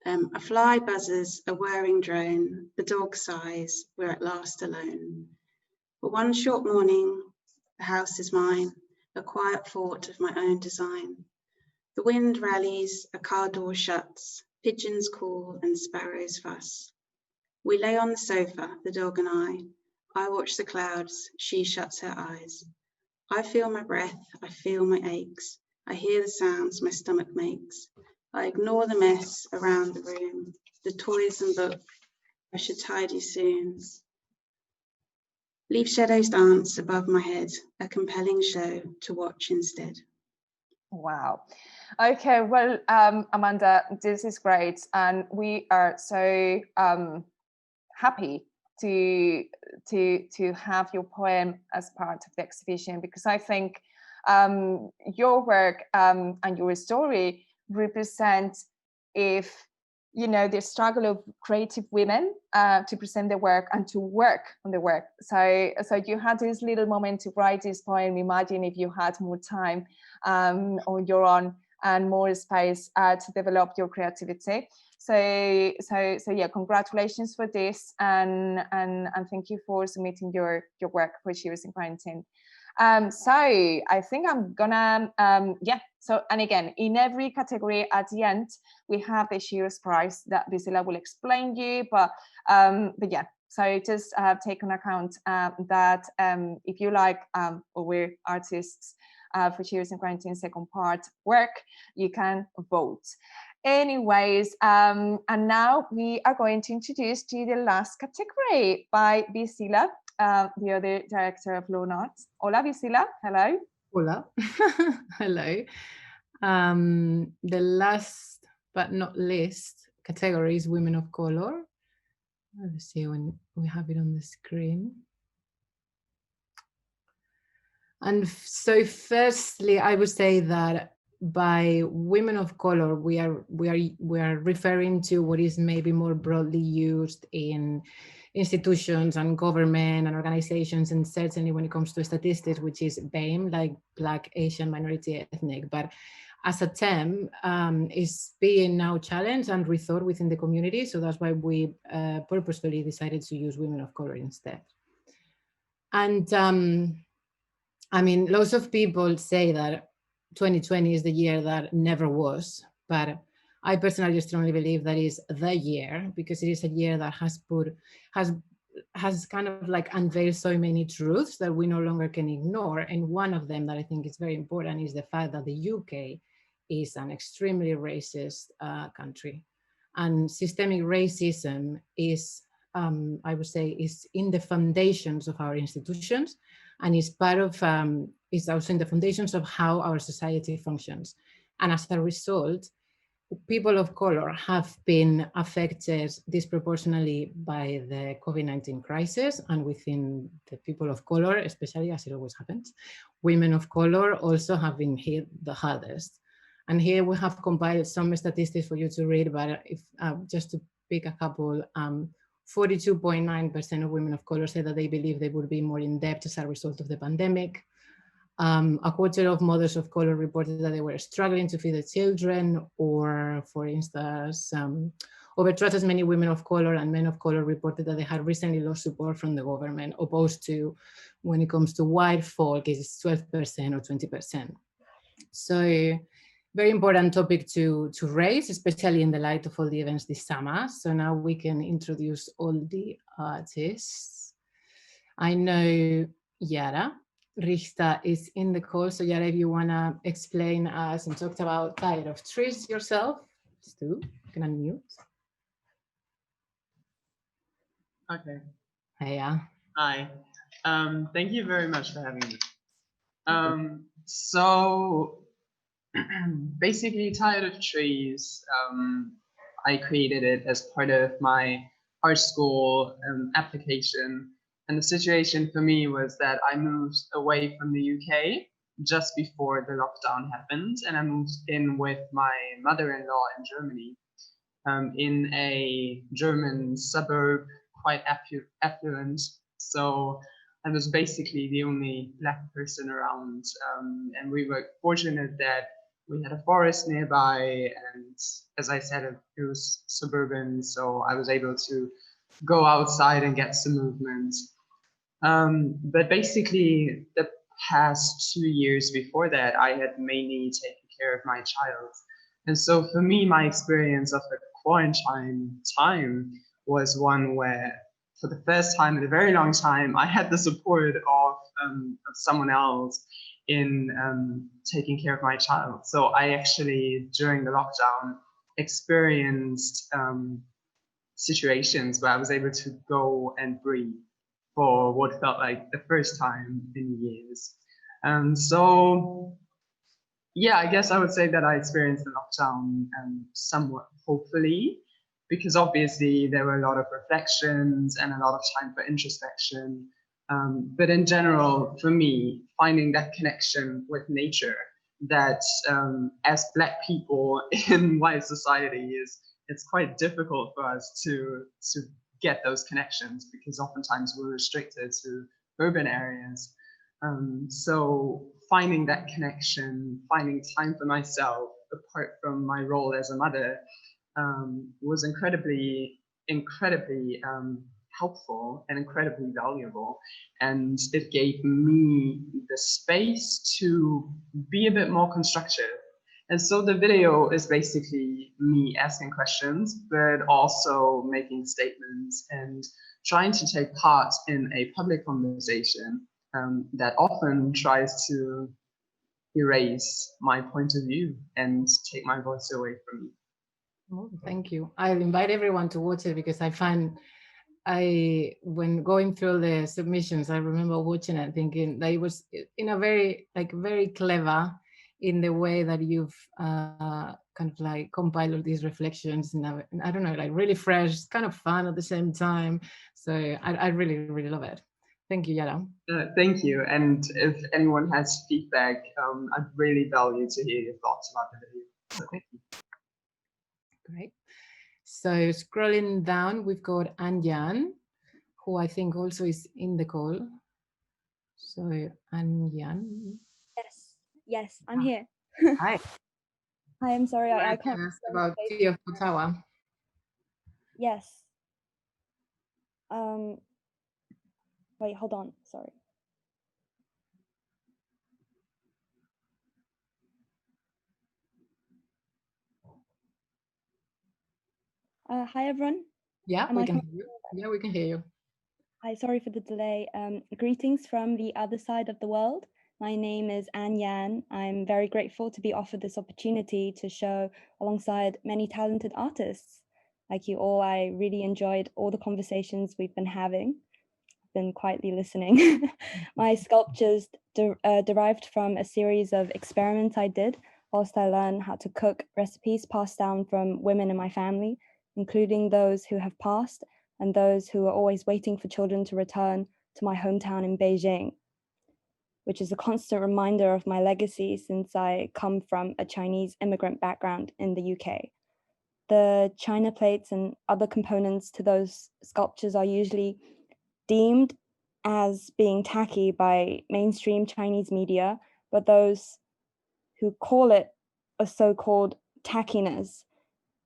A fly buzzes, a whirring drone, the dog sighs, we're at last alone. For one short morning, the house is mine, a quiet fort of my own design. The wind rallies, a car door shuts, pigeons call and sparrows fuss. We lay on the sofa, the dog and I watch the clouds, she shuts her eyes. I feel my breath, I feel my aches, I hear the sounds my stomach makes. I ignore the mess around the room, the toys and books, I should tidy soon. Leaf shadows dance above my head, a compelling show to watch instead. Wow. Okay, well, Amanda, this is great. And we are so happy to have your poem as part of the exhibition, because I think your work and your story represent, if you know, the struggle of creative women to present their work and to work on the work. So you had this little moment to write this poem. Imagine if you had more time on your own and more space to develop your creativity. So yeah, congratulations for this, and thank you for submitting your work for Sheroes in Quarantine. So I think I'm gonna so, and again, in every category at the end we have the Sheroes prize that Gisela will explain you, but yeah, so just take on account that if you like or we're artists for Sheroes in Quarantine second part work, you can vote. Anyways, and now we are going to introduce to the last category by Gisela, the other director of Law Arts. Hola, Gisela. Hello. Hola. Hello. The last but not least category is Women of Color. Let's see when we have it on the screen. And so firstly, I would say that by women of color, we are referring to what is maybe more broadly used in institutions and government and organizations, and certainly when it comes to statistics, which is BAME, like Black, Asian, minority, ethnic. But as a term, is being now challenged and rethought within the community. So that's why we purposefully decided to use women of color instead. And I mean, lots of people say that 2020 is the year that never was, but I personally strongly believe that is the year, because it is a year that has kind of like unveiled so many truths that we no longer can ignore. And one of them that I think is very important is the fact that the UK is an extremely racist country, and systemic racism is, I would say, is in the foundations of our institutions, and is part of, is also in the foundations of how our society functions. And as a result, people of color have been affected disproportionately by the COVID-19 crisis, and within the people of color, especially, as it always happens, women of color also have been hit the hardest. And here we have compiled some statistics for you to read, but if just to pick a couple, 42.9% of women of color said that they believe they would be more in debt as a result of the pandemic. A quarter of mothers of color reported that they were struggling to feed their children, or for instance, over twice as many women of color and men of color reported that they had recently lost support from the government, opposed to when it comes to white folk, it's 12% or 20%. So very important topic to raise, especially in the light of all the events this summer. So now we can introduce all the artists. I know Yara Richter is in the call. So Yara, if you wanna explain us and talk about Tired of Trees yourself, please do. You can unmute. Okay. Hiya. Hi. Thank you very much for having me. So basically, Tired of Trees, I created it as part of my art school application. And the situation for me was that I moved away from the UK just before the lockdown happened, and I moved in with my mother-in-law in Germany, in a German suburb, quite affluent. So I was basically the only Black person around, and we were fortunate that we had a forest nearby, and as I said, it was suburban, so I was able to go outside and get some movement. But basically, the past 2 years before that, I had mainly taken care of my child. And so for me, my experience of the quarantine time was one where, for the first time in a very long time, I had the support of someone else in taking care of my child. So I actually, during the lockdown, experienced situations where I was able to go and breathe for what felt like the first time in years. So yeah, I guess I would say that I experienced the lockdown somewhat hopefully, because obviously there were a lot of reflections and a lot of time for introspection. But in general, for me, finding that connection with nature that as Black people in white society it's quite difficult for us to get those connections, because oftentimes we're restricted to urban areas. So finding that connection, finding time for myself apart from my role as a mother was incredibly helpful and incredibly valuable. And it gave me the space to be a bit more constructive. And so the video is basically me asking questions, but also making statements and trying to take part in a public conversation that often tries to erase my point of view and take my voice away from me. Oh, thank you. I'll invite everyone to watch it, because I find when going through the submissions, I remember watching it thinking that it was in a very clever in the way that you've kind of like compiled these reflections, and I don't know, like really fresh, kind of fun at the same time. So I really, really love it. Thank you, Yara. Thank you. And if anyone has feedback, I'd really value to hear your thoughts about the video. So thank you. Great. So scrolling down, we've got Anjan, who I think also is in the call. So Anjan. Yes, I'm here. Hi. Hi, I'm sorry, I can't. Ask about Tea of Ottawa. Yes. Wait, hold on, sorry. Hi, everyone. Yeah, we can hear you. Yeah, we can hear you. Hi, sorry for the delay. Greetings from the other side of the world. My name is An Yan. I'm very grateful to be offered this opportunity to show alongside many talented artists. Like you all, I really enjoyed all the conversations we've been having. I've been quietly listening. My sculptures derived from a series of experiments I did whilst I learned how to cook recipes passed down from women in my family, including those who have passed and those who are always waiting for children to return to my hometown in Beijing, which is a constant reminder of my legacy since I come from a Chinese immigrant background in the UK. the china plates and other components to those sculptures are usually deemed as being tacky by mainstream Chinese media, but those who call it a so-called tackiness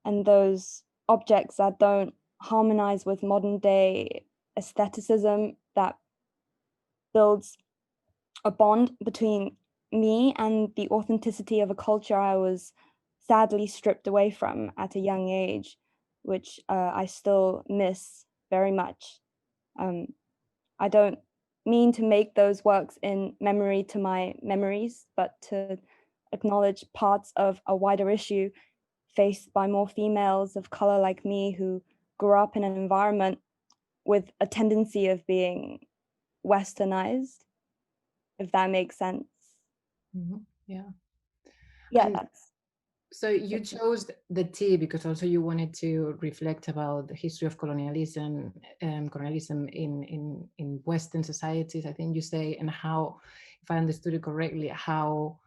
and those objects that don't harmonize with modern day aestheticism that builds a bond between me and the authenticity of a culture I was sadly stripped away from at a young age, which I still miss very much. I don't mean to make those works in memory to my memories, but to acknowledge parts of a wider issue faced by more females of color like me who grew up in an environment with a tendency of being westernized, if that makes sense. Yeah. Yeah, And that's so you chose the tea because also you wanted to reflect about the history of colonialism, colonialism in Western societies, I think you say, and how, if I understood it correctly, how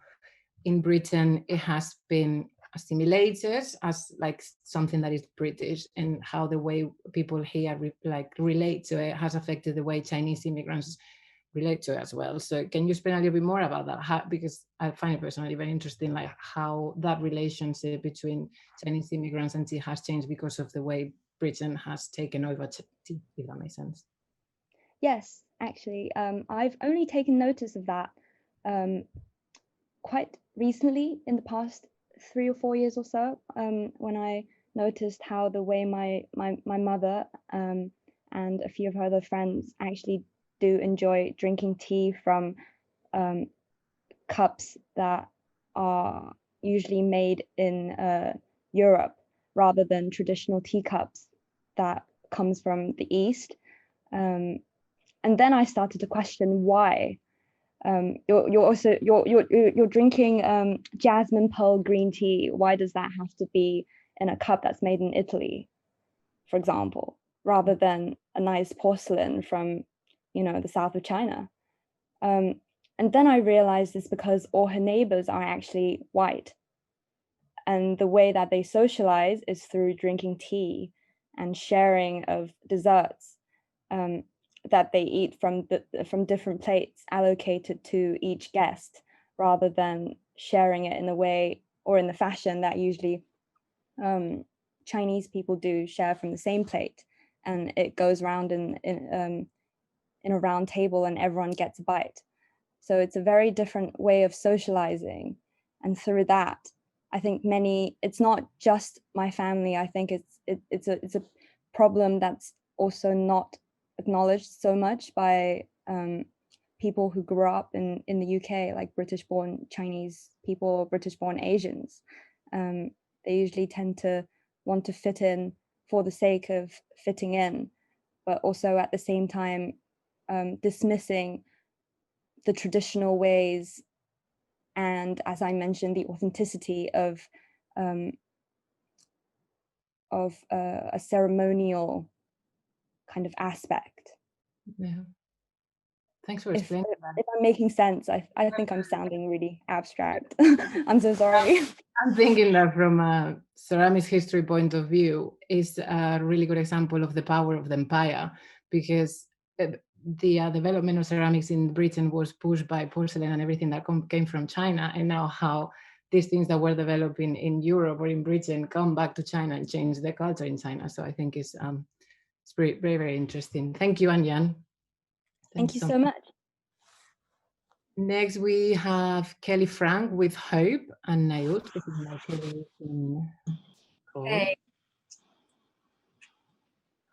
in Britain it has been assimilated as like something that is British, and how the way people here relate to it has affected the way Chinese immigrants relate to it as well. So can you explain a little bit more about that? Because I find it personally very interesting, like how that relationship between Chinese immigrants and tea has changed because of the way Britain has taken over tea, if that makes sense. Yes, actually, I've only taken notice of that quite recently, in the past 3 or 4 years or so, when I noticed how the way my mother and a few of her other friends actually do enjoy drinking tea from cups that are usually made in Europe rather than traditional teacups that comes from the East. And then I started to question why. You're drinking jasmine pearl green tea. Why does that have to be in a cup that's made in Italy, for example, rather than a nice porcelain from, the south of China? And then I realized it's because all her neighbors are actually white, and the way that they socialize is through drinking tea and sharing of desserts that they eat from different plates allocated to each guest, rather than sharing it in the way or in the fashion that usually Chinese people do, share from the same plate, and it goes around in a round table and everyone gets a bite. So it's a very different way of socializing, and through that, I think it's not just my family. I think it's a problem that's also not acknowledged so much by people who grew up in the UK, like British-born Chinese people or British-born Asians. They usually tend to want to fit in for the sake of fitting in, but also at the same time dismissing the traditional ways and, as I mentioned, the authenticity of a ceremonial kind of aspect. Yeah. Thanks for explaining that. If I'm making sense, I think I'm sounding really abstract. I'm so sorry. I'm thinking that from a ceramics history point of view is a really good example of the power of the empire, because the development of ceramics in Britain was pushed by porcelain and everything that came from China, and now how these things that were developed in Europe or in Britain come back to China and change the culture in China. So I think it's very, very, very interesting. Thank you, Anyan. Thank you so much. Next, we have Kelly Frank with Hope and Nayut. Hey.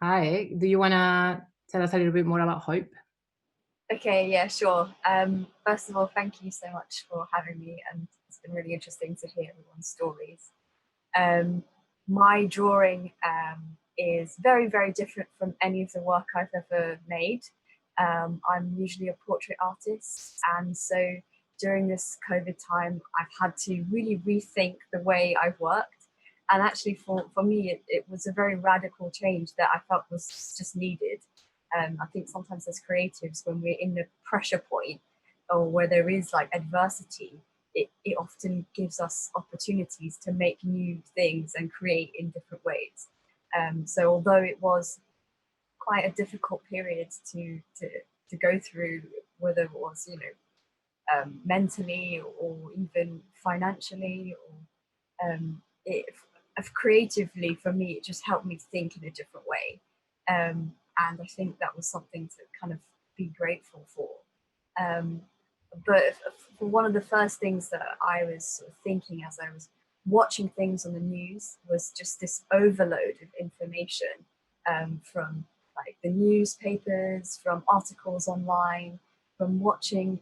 Hi, do you want to tell us a little bit more about Hope? Okay, yeah, sure. First of all, thank you so much for having me, and it's been really interesting to hear everyone's stories. My drawing is very, very different from any of the work I've ever made. I'm usually a portrait artist, and so during this COVID time, I've had to really rethink the way I've worked. And actually for me, it was a very radical change that I felt was just needed. I think sometimes as creatives, when we're in the pressure point or where there is like adversity, it often gives us opportunities to make new things and create in different ways. So although it was quite a difficult period to go through, whether it was, you know, mentally or even financially, or creatively, for me, it just helped me think in a different way. And I think that was something to kind of be grateful for. But for one of the first things that I was sort of thinking as I was watching things on the news was just this overload of information, from like the newspapers, from articles online, from watching,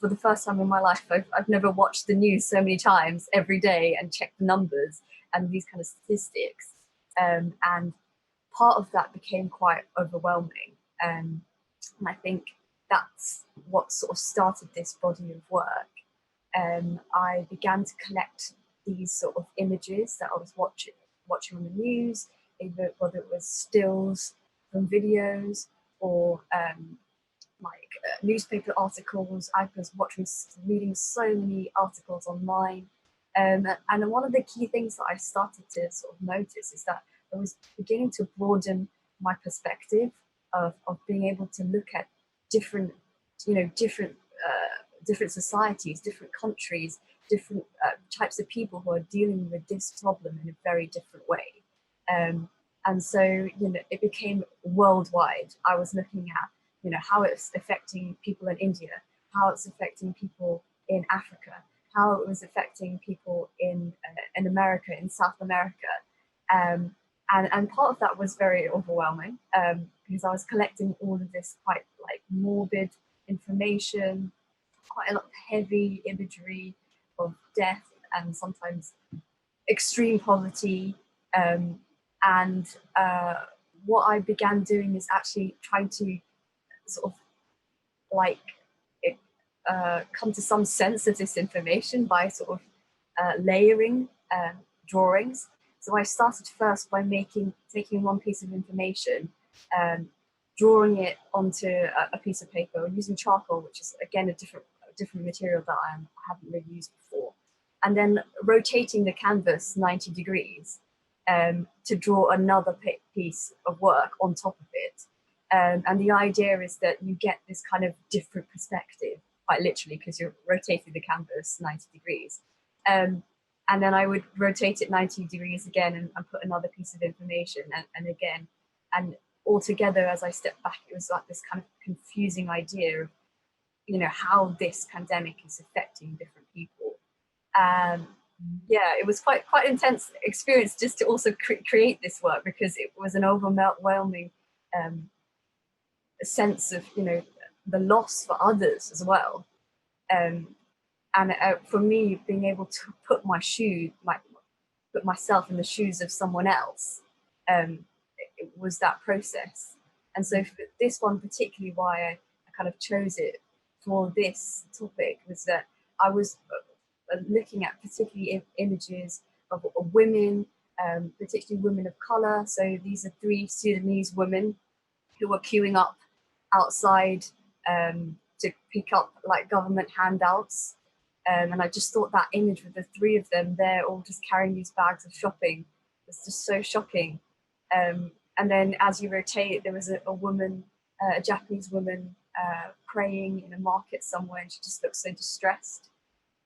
for the first time in my life, I've never watched the news so many times every day and checked the numbers and these kind of statistics. And part of that became quite overwhelming. And I think that's what sort of started this body of work. I began to collect these sort of images that I was watching on the news, either whether it was stills from videos or newspaper articles. I was reading so many articles online. And one of the key things that I started to sort of notice is that I was beginning to broaden my perspective of being able to look at different societies, different countries, different types of people who are dealing with this problem in a very different way. And so, you know, it became worldwide. I was looking at, you know, how it's affecting people in India, how it's affecting people in Africa, how it was affecting people in America, in South America. And part of that was very overwhelming, because I was collecting all of this quite like morbid information, quite a lot of heavy imagery of death and sometimes extreme poverty. And what I began doing is actually trying to sort of like come to some sense of this information by sort of layering drawings. So I started first by taking one piece of information, drawing it onto a piece of paper using charcoal, which is again a different material that I haven't really used before, and then rotating the canvas 90 degrees to draw another piece of work on top of it. And the idea is that you get this kind of different perspective, quite literally, because you're rotating the canvas 90 degrees. And then I would rotate it 90 degrees again and put another piece of information and again. And altogether, as I stepped back, it was like this kind of confusing idea of, you know, how this pandemic is affecting different people. Yeah, it was quite intense experience just to also create this work, because it was an overwhelming sense of, you know, the loss for others as well. And for me, being able to put myself in the shoes of someone else, it was that process. And so for this one particularly, why I kind of chose it for this topic was that I was looking at particularly images of women, particularly women of colour. So these are 3 Sudanese women who were queuing up outside to pick up like government handouts. And I just thought that image with the 3 of them there all just carrying these bags of shopping was just so shocking. And then as you rotate, there was a woman, a Japanese woman praying in a market somewhere, and she just looked so distressed.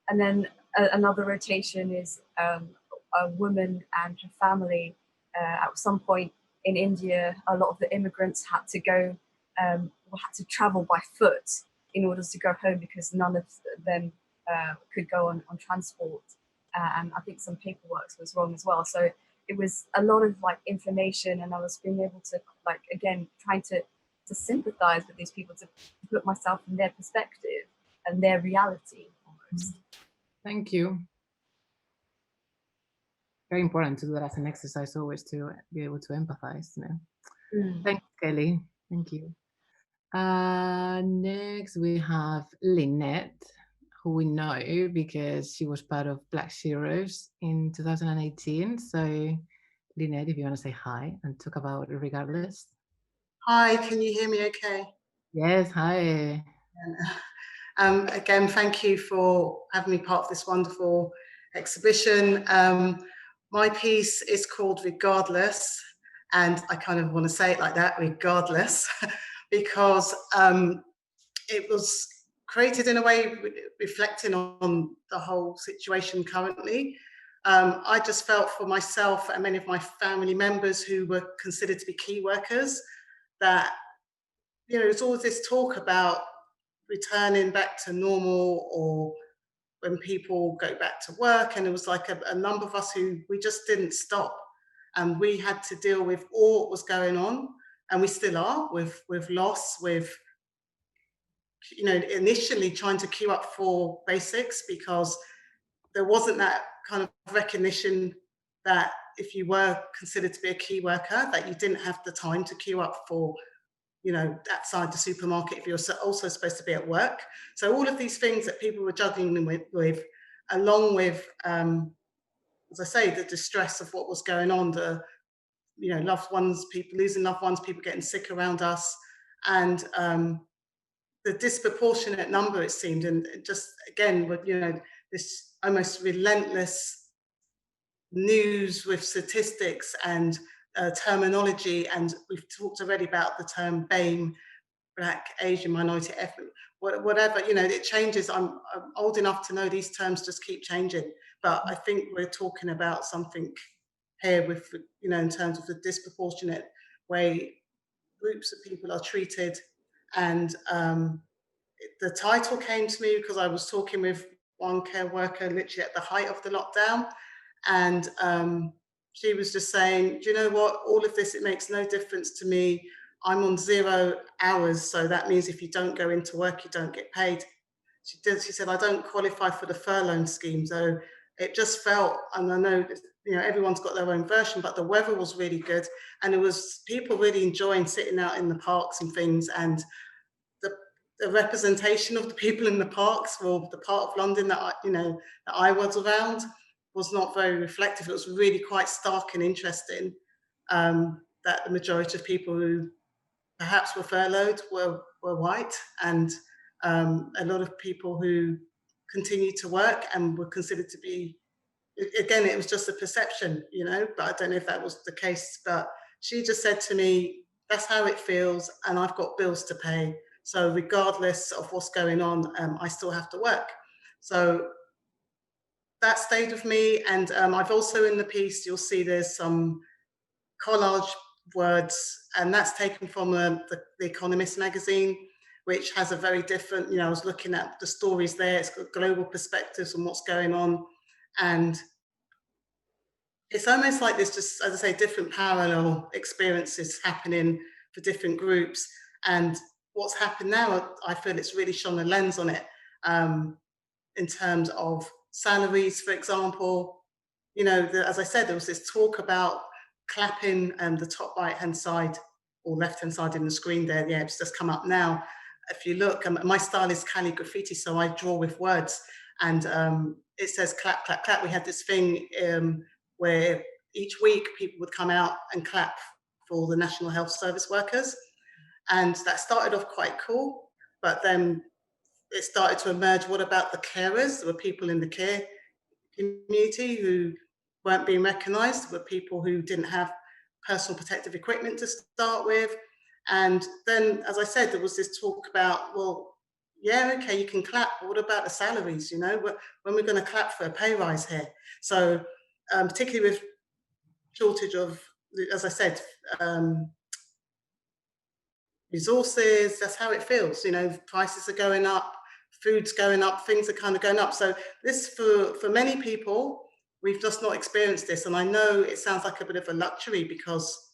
And then another rotation is a woman and her family. At some point in India, a lot of the immigrants had to go, had to travel by foot in order to go home, because none of them could go on transport. And I think some paperwork was wrong as well. So it was a lot of like information, and I was being able to like, again, trying to sympathize with these people, to put myself in their perspective and their reality almost. Thank you. Very important to do that as an exercise always, to be able to empathize. You know? Thanks, Kelly. Thank you. Next we have Lynette, who we know because she was part of Black Sheroes in 2018. So Lynette, if you want to say hi and talk about it regardless. Hi, can you hear me okay? Yes, hi. Again, thank you for having me part of this wonderful exhibition. My piece is called Regardless, and I kind of want to say it like that, regardless, because it was created in a way reflecting on the whole situation currently. I just felt for myself and many of my family members who were considered to be key workers that, you know, there's always this talk about returning back to normal or when people go back to work, and it was like a number of us who we just didn't stop, and we had to deal with all what was going on, and we still are with loss, with, you know, initially trying to queue up for basics because there wasn't that kind of recognition that if you were considered to be a key worker, that you didn't have the time to queue up for, you know, outside the supermarket if you're also supposed to be at work. So all of these things that people were juggling with along with, as I say, the distress of what was going on, the, you know, loved ones, people losing loved ones, people getting sick around us, and the disproportionate number, it seemed, and just again with, you know, this almost relentless news with statistics and terminology, and we've talked already about the term BAME, Black, Asian, minority, ethnic, whatever, you know, it changes. I'm old enough to know these terms just keep changing, but I think we're talking about something here with, you know, in terms of the disproportionate way groups of people are treated. And the title came to me because I was talking with one care worker literally at the height of the lockdown, and she was just saying, do you know what, all of this, it makes no difference to me. I'm on 0 hours, so that means if you don't go into work, you don't get paid. She said, I don't qualify for the furlough scheme. So it just felt, and I know, you know, everyone's got their own version, but the weather was really good, and it was people really enjoying sitting out in the parks and things, and the representation of the people in the parks, or the part of London that I was around, was not very reflective. It was really quite stark and interesting that the majority of people who perhaps were furloughed were white, and a lot of people who continued to work and were considered to be, again, it was just a perception, you know, but I don't know if that was the case. But she just said to me, that's how it feels, and I've got bills to pay. So regardless of what's going on, I still have to work. So that stayed with me. And I've also, in the piece, you'll see there's some collage words, and that's taken from the Economist magazine, which has a very different, you know, I was looking at the stories there, it's got global perspectives on what's going on. And it's almost like there's just, as I say, different parallel experiences happening for different groups. And what's happened now, I feel it's really shone a lens on it in terms of salaries, for example. You know, as I said, there was this talk about clapping the top right-hand side or left-hand side in the screen there. Yeah, it's just come up now. If you look, my style is calligraffiti, so I draw with words. And it says clap, clap, clap. We had this thing where each week people would come out and clap for the National Health Service workers. And that started off quite cool, but then it started to emerge, what about the carers? There were people in the care community who weren't being recognised. There were people who didn't have personal protective equipment to start with. And then, as I said, there was this talk about, well, yeah, okay, you can clap, but what about the salaries, you know? When we're going to clap for a pay rise here? So particularly with shortage of, as I said, resources, that's how it feels. You know, prices are going up, food's going up, things are kind of going up. So this, for many people, we've just not experienced this. And I know it sounds like a bit of a luxury because,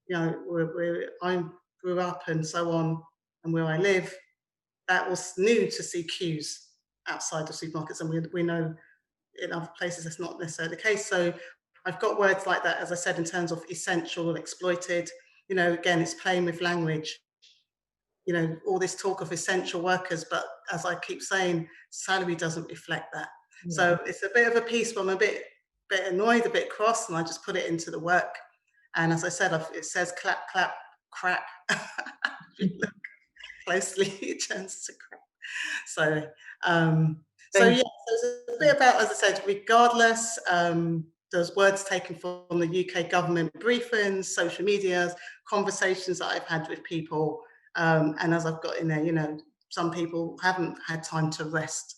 you know, I grew up and so on, and where I live, that was new to see queues outside of supermarkets. And we know in other places that's not necessarily the case. So I've got words like that, as I said, in terms of essential, exploited. You know, again, it's playing with language. You know, all this talk of essential workers, but as I keep saying, salary doesn't reflect that. Yeah. So it's a bit of a piece where I'm a bit annoyed, a bit cross, and I just put it into the work. And as I said, it says clap, clap, crap. If you look closely, it turns to crap. So, so yeah, so it's a bit about, as I said, regardless, there's words taken from the UK government briefings, social medias, conversations that I've had with people. And as I've got in there, you know, some people haven't had time to rest.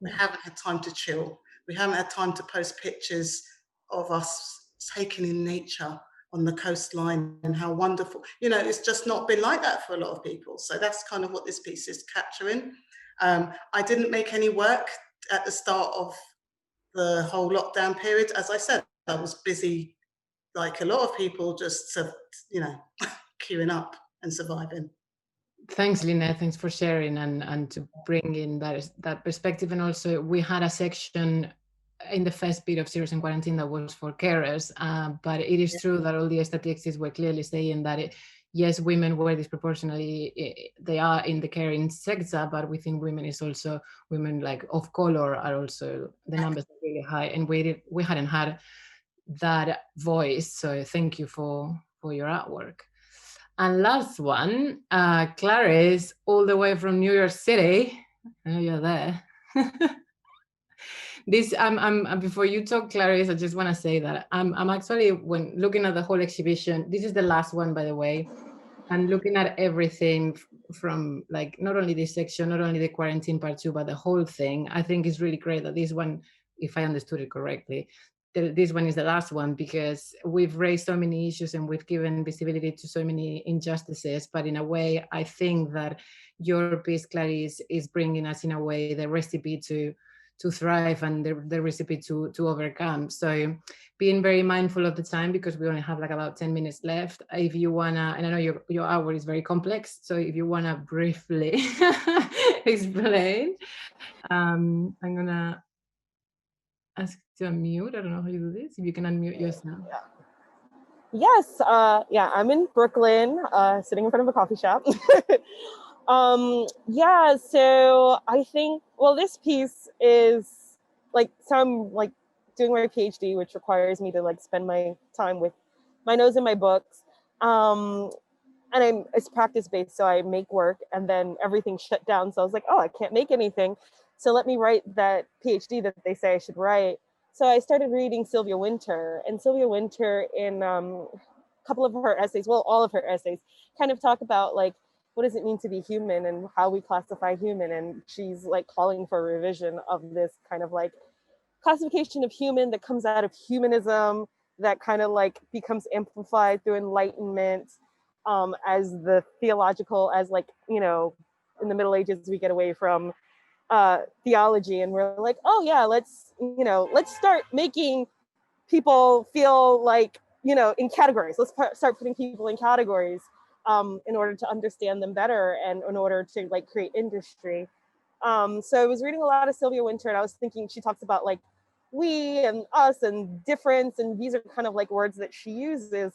We haven't had time to chill. We haven't had time to post pictures of us taking in nature on the coastline and how wonderful, you know, it's just not been like that for a lot of people. So that's kind of what this piece is capturing. I didn't make any work at the start of the whole lockdown period. As I said, I was busy, like a lot of people, just, you know, queuing up and surviving. Thanks, Lynette. Thanks for sharing and to bring in that perspective. And also, we had a section in the first bit of Sheroes in Quarantine that was for carers, but it is true that all the statistics were clearly saying that yes, women were disproportionately, they are in the caring sector, but within women is also women like of color are also, the numbers are really high, and we hadn't had that voice. So thank you for your artwork. And last one, Clarice, all the way from New York City. I know you're there. This, before you talk, Clarice, I just want to say that I'm actually, when looking at the whole exhibition, this is the last one, by the way, and looking at everything from, like, not only this section, not only the quarantine part 2, but the whole thing, I think it's really great that this one, if I understood it correctly, this one is the last one, because we've raised so many issues and we've given visibility to so many injustices, but in a way, I think that your piece, Clarice, is bringing us, in a way, the recipe to thrive and the recipe to overcome. So being very mindful of the time, because we only have like about 10 minutes left. If you wanna, and I know your hour is very complex, so if you wanna briefly explain, I'm gonna ask to unmute. I don't know how you do this. If you can unmute yourself. Yes, yeah, I'm in Brooklyn, sitting in front of a coffee shop. Yeah, so I think, well, this piece is like, so I'm like doing my PhD, which requires me to like spend my time with my nose in my books. And it's practice-based, so I make work and then everything shut down. So I was like, oh, I can't make anything. So let me write that PhD that they say I should write. So I started reading Sylvia Wynter, and Sylvia Wynter, in a couple of her essays, well, all of her essays, kind of talk about like, what does it mean to be human and how we classify human? And she's like calling for a revision of this kind of like classification of human that comes out of humanism, that kind of like becomes amplified through Enlightenment, as the theological, as like, you know, in the Middle Ages, we get away from theology and we're like, oh yeah, let's start making people feel like, you know, in categories. Let's start putting people in categories in order to understand them better and in order to like create industry. So I was reading a lot of Sylvia Wynter, and I was thinking, she talks about like we and us and difference, and these are kind of like words that she uses,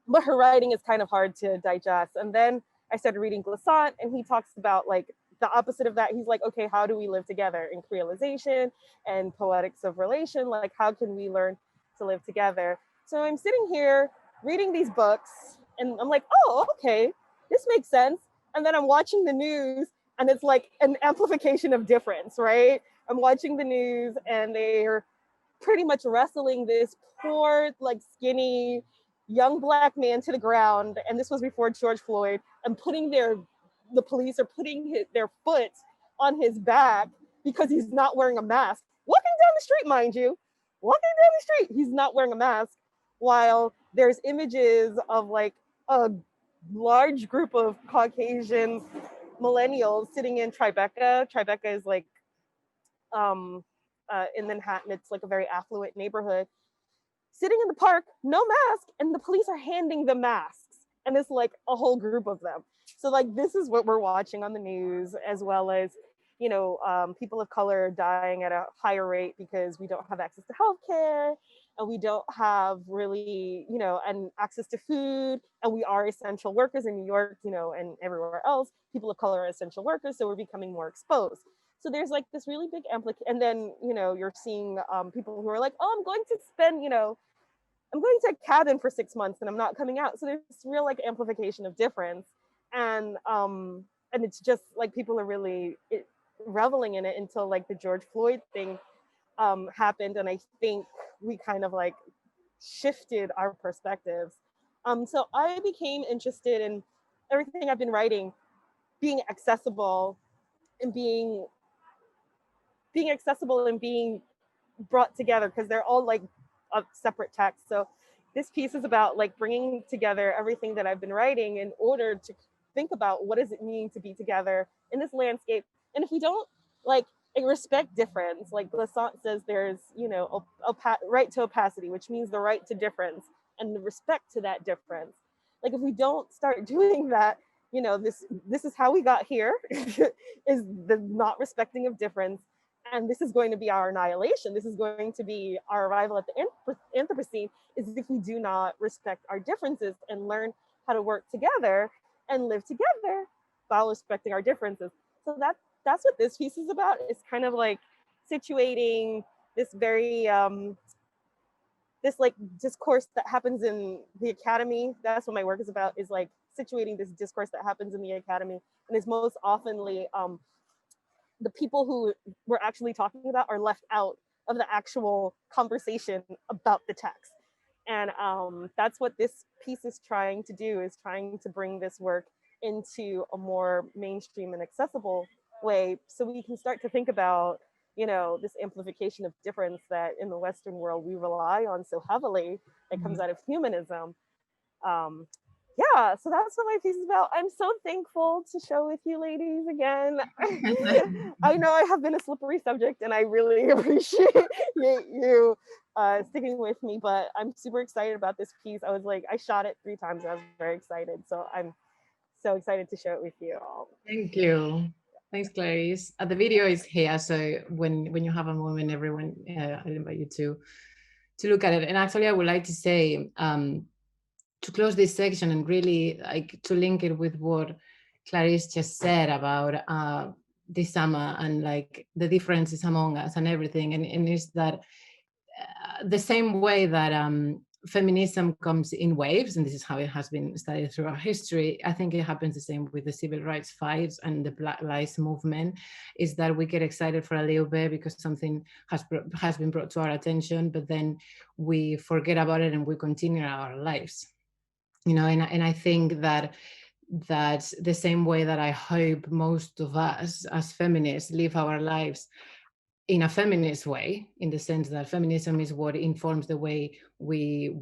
but her writing is kind of hard to digest. And then I started reading Glissant, and he talks about like the opposite of that. He's like, okay, how do we live together in creolization and poetics of relation? Like, how can we learn to live together? So I'm sitting here reading these books, and I'm like, oh, okay, this makes sense. And then I'm watching the news, and it's like an amplification of difference, right? I'm watching the news, and they're pretty much wrestling this poor, like skinny, young Black man to the ground. And this was before George Floyd, and the police are putting their foot on his back because he's not wearing a mask. Walking down the street, mind you, walking down the street, he's not wearing a mask, while there's images of like a large group of Caucasian millennials sitting in Tribeca. Tribeca is like in Manhattan. It's like a very affluent neighborhood. Sitting in the park, no mask, and the police are handing them masks, and it's like a whole group of them. So like, this is what we're watching on the news, as well as, you know, people of color dying at a higher rate because we don't have access to healthcare, and we don't have really, you know, and access to food, and we are essential workers in New York, you know, and everywhere else. People of color are essential workers, so we're becoming more exposed. So there's like this really big and then, you know, you're seeing people who are like, oh, I'm going to spend, you know, I'm going to a cabin for 6 months and I'm not coming out. So there's this real like amplification of difference. And it's just like people are really reveling in it until like the George Floyd thing happened, and I think we kind of like shifted our perspectives. So I became interested in everything I've been writing being accessible and being accessible and being brought together, because they're all like a separate text. So this piece is about like bringing together everything that I've been writing in order to think about what does it mean to be together in this landscape. And if we don't like respect difference, like Glissant says, there's, you know, right to opacity, which means the right to difference and the respect to that difference. Like if we don't start doing that, you know, this is how we got here, is the not respecting of difference. And this is going to be our annihilation. This is going to be our arrival at the Anthropocene, is if we do not respect our differences and learn how to work together and live together while respecting our differences. So that's what this piece is about. It's kind of like situating this very, this like discourse that happens in the academy. That's what my work is about, is like situating this discourse that happens in the academy, and is most oftenly, the people who we're actually talking about are left out of the actual conversation about the text. And that's what this piece is trying to do, is trying to bring this work into a more mainstream and accessible way, so we can start to think about, you know, this amplification of difference that in the Western world we rely on so heavily, that comes out of humanism. Yeah, so that's what my piece is about. I'm so thankful to show with you ladies again. I know I have been a slippery subject, and I really appreciate you sticking with me, but I'm super excited about this piece. I was like, I shot it 3 times and I was very excited. So I'm so excited to share it with you all. Thank you. Thanks, Clarice. The video is here, so when you have a moment, everyone, I'll invite you to look at it. And actually, I would like to say, to close this section and really like to link it with what Clarice just said about this summer and like the differences among us and everything, and is that the same way that feminism comes in waves, and this is how it has been studied throughout history. I think it happens the same with the civil rights fights and the Black Lives Movement, is that we get excited for a little bit because something has been brought to our attention, but then we forget about it and we continue our lives. You know, and I think that the same way that I hope most of us as feminists live our lives in a feminist way, in the sense that feminism is what informs the way we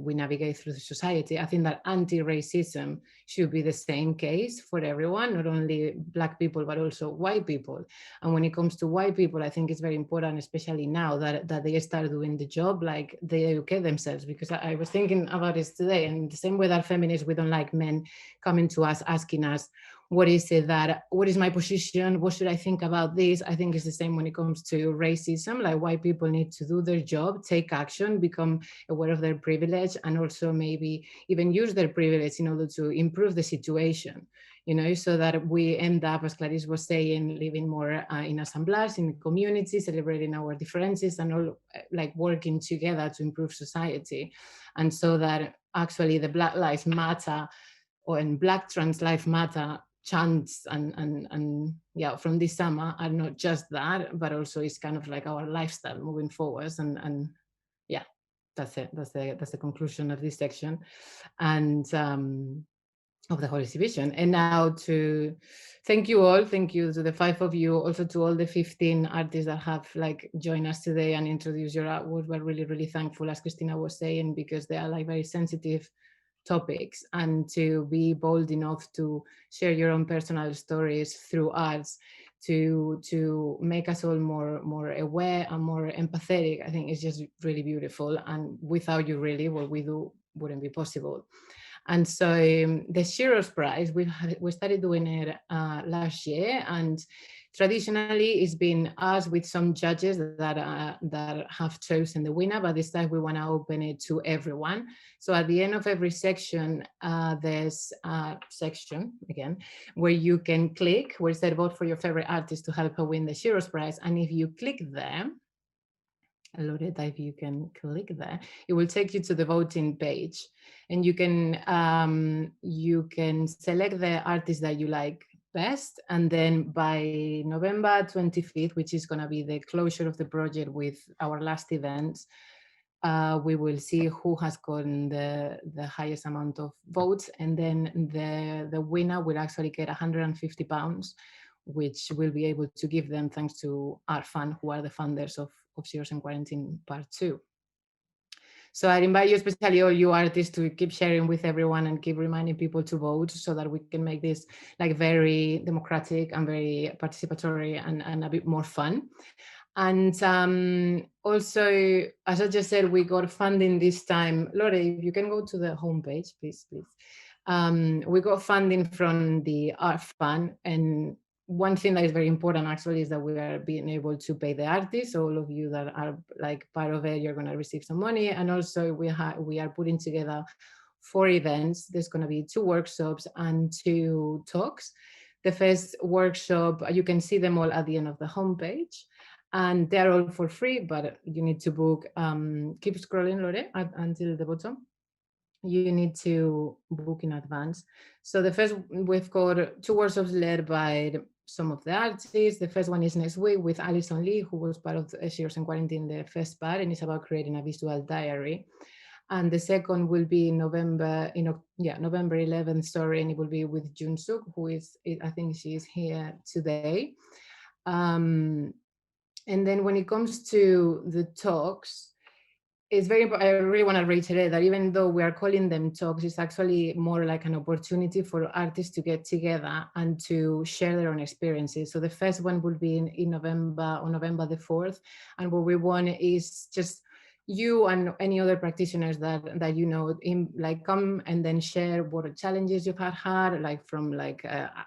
navigate through society. I think that anti-racism should be the same case for everyone, not only Black people, but also white people. And when it comes to white people, I think it's very important, especially now that they start doing the job, like they educate themselves, because I was thinking about this today, and the same way that feminists, we don't like men coming to us, asking us, what is my position? What should I think about this? I think it's the same when it comes to racism. Like white people need to do their job, take action, become aware of their privilege, and also maybe even use their privilege in order to improve the situation, you know, so that we end up, as Clarice was saying, living more in assemblages, in community, celebrating our differences, and all like working together to improve society. And so that actually the Black Lives Matter and Black Trans Lives Matter chants and yeah, from this summer are not just that, but also it's kind of like our lifestyle moving forwards. And yeah, that's it. That's the conclusion of this section and of the whole exhibition. And now to thank you all. Thank you to the 5 of you, also to all the 15 artists that have like joined us today and introduced your artwork. We're really, really thankful, as Christina was saying, because they are like very sensitive topics, and to be bold enough to share your own personal stories through arts to make us all more aware and more empathetic. I think it's just really beautiful, and without you, really, what we do wouldn't be possible. And so the Sheroes Prize, we started doing it last year, and traditionally it's been us with some judges that have chosen the winner, but this time we want to open it to everyone. So at the end of every section, there's a section, again, where you can click, where it said vote for your favorite artist to help her win the Sheroes Prize. And if you click there, Loretta, if you can click there, it will take you to the voting page, and you can select the artist that you like best. And then by November 25th, which is going to be the closure of the project with our last event, we will see who has gotten the highest amount of votes, and then the winner will actually get £150, which we'll be able to give them thanks to our fund, who are the funders of Sheroes in Quarantine Part 2. So I invite you, especially all you artists, to keep sharing with everyone and keep reminding people to vote, so that we can make this like very democratic and very participatory and a bit more fun. And also, as I just said, we got funding this time. Lore, if you can go to the homepage, please. We got funding from the Art Fund, and one thing that is very important actually is that we are being able to pay the artists. So all of you that are like part of it, you're going to receive some money. And also we are putting together 4 events. There's going to be 2 workshops and 2 talks. The first workshop, you can see them all at the end of the homepage, and they're all for free, but you need to book. Keep scrolling, Lore, until the bottom. You need to book in advance. So the first, we've got 2 workshops led by some of the artists. The first one is next week with Alison Lee, who was part of the Sheroes in Quarantine, the first part, and it's about creating a visual diary. And the second will be November 11th, sorry, and it will be with Jun Suk, who is, I think she is here today. And then when it comes to the talks, it's very important. I really want to reiterate that even though we are calling them talks, it's actually more like an opportunity for artists to get together and to share their own experiences. So the first one will be in November, on November the 4th. And what we want is just you and any other practitioners that you know, come and then share what challenges you've had, like from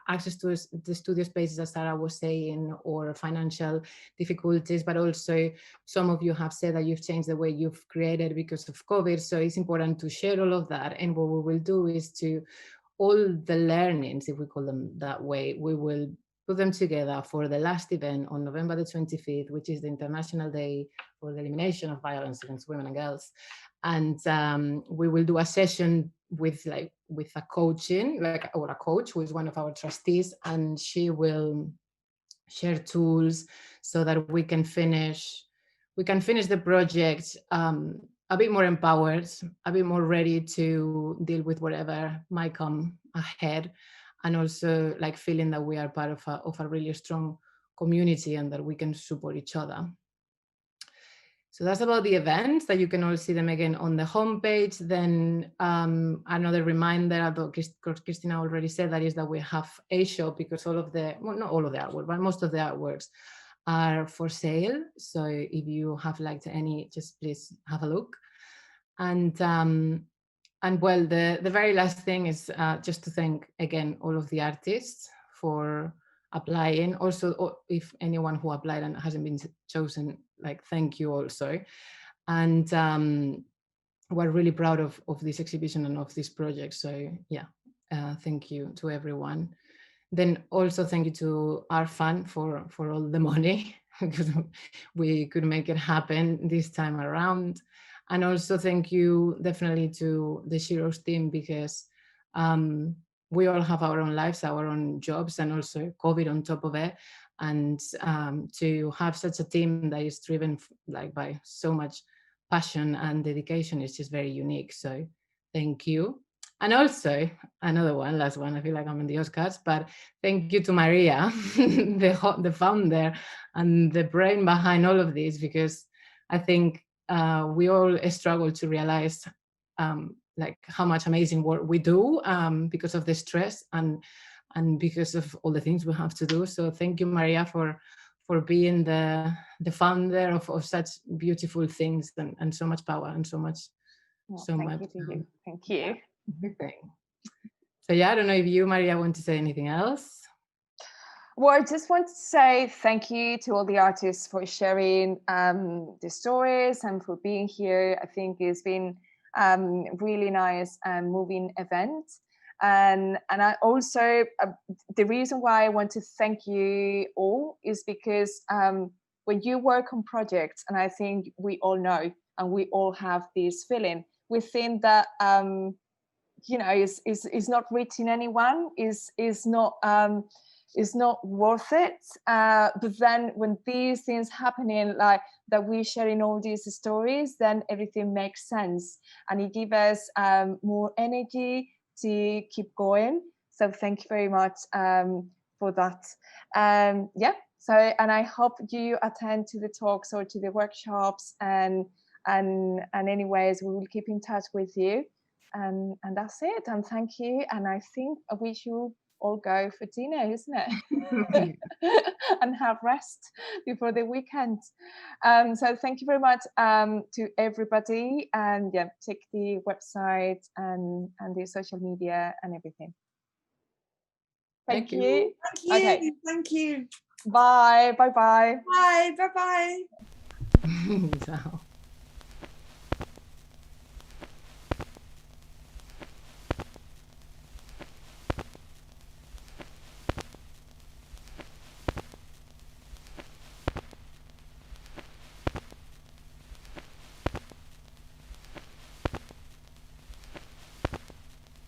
access to the studio spaces, as Sarah was saying, or financial difficulties, but also some of you have said that you've changed the way you've created because of COVID. So it's important to share all of that. And what we will do is to all the learnings, if we call them that way, we will put them together for the last event on November the 25th, which is the International Day for the Elimination of Violence Against Women and Girls. And we will do a session with a coaching, or a coach who is one of our trustees, and she will share tools so that we can finish the project a bit more empowered, a bit more ready to deal with whatever might come ahead, and also like feeling that we are part of a really strong community and that we can support each other. So that's about the events, that you can all see them again on the homepage. Then another reminder, although Christina already said that, is that we have a shop, because all of the, well, not all of the artwork, but most of the artworks are for sale. So if you have liked any, just please have a look. And well, the very last thing is just to thank again all of the artists for applying. Also, if anyone who applied and hasn't been chosen, like, thank you also. And we're really proud of this exhibition and of this project. So yeah, thank you to everyone. Then also thank you to our fund for all the money, because we could make it happen this time around. And also thank you definitely to the Sheroes team, because we all have our own lives, our own jobs, and also COVID on top of it. And to have such a team that is driven by so much passion and dedication is just very unique. So thank you. And also another one, last one, I feel like I'm in the Oscars, but thank you to Maria, the founder and the brain behind all of this, because I think we all struggle to realize like how much amazing work we do because of the stress and because of all the things we have to do. So thank you, Maria, for being the founder of such beautiful things and so much power and so much. Thank you to you. Thank you. Everything. So yeah, I don't know if you, Maria, want to say anything else. Well, I just want to say thank you to all the artists for sharing the stories and for being here. I think it's been really nice and moving event. And I also, the reason why I want to thank you all is because when you work on projects, and I think we all know, and we all have this feeling, we think that, you know, is not reaching anyone, is not, it's not worth it. But then when these things happening, like that we're sharing all these stories, then everything makes sense, and it gives us more energy to keep going. So thank you very much for that. Yeah. So, and I hope you attend to the talks or to the workshops, and anyways, we will keep in touch with you. And that's it. And thank you. And I think we should all go for dinner, isn't it? And have rest before the weekend. So thank you very much to everybody. And yeah, check the website and the social media and everything. Thank you. Thank you. Okay. Thank you. Bye. Bye-bye. Bye. Bye-bye. Ciao.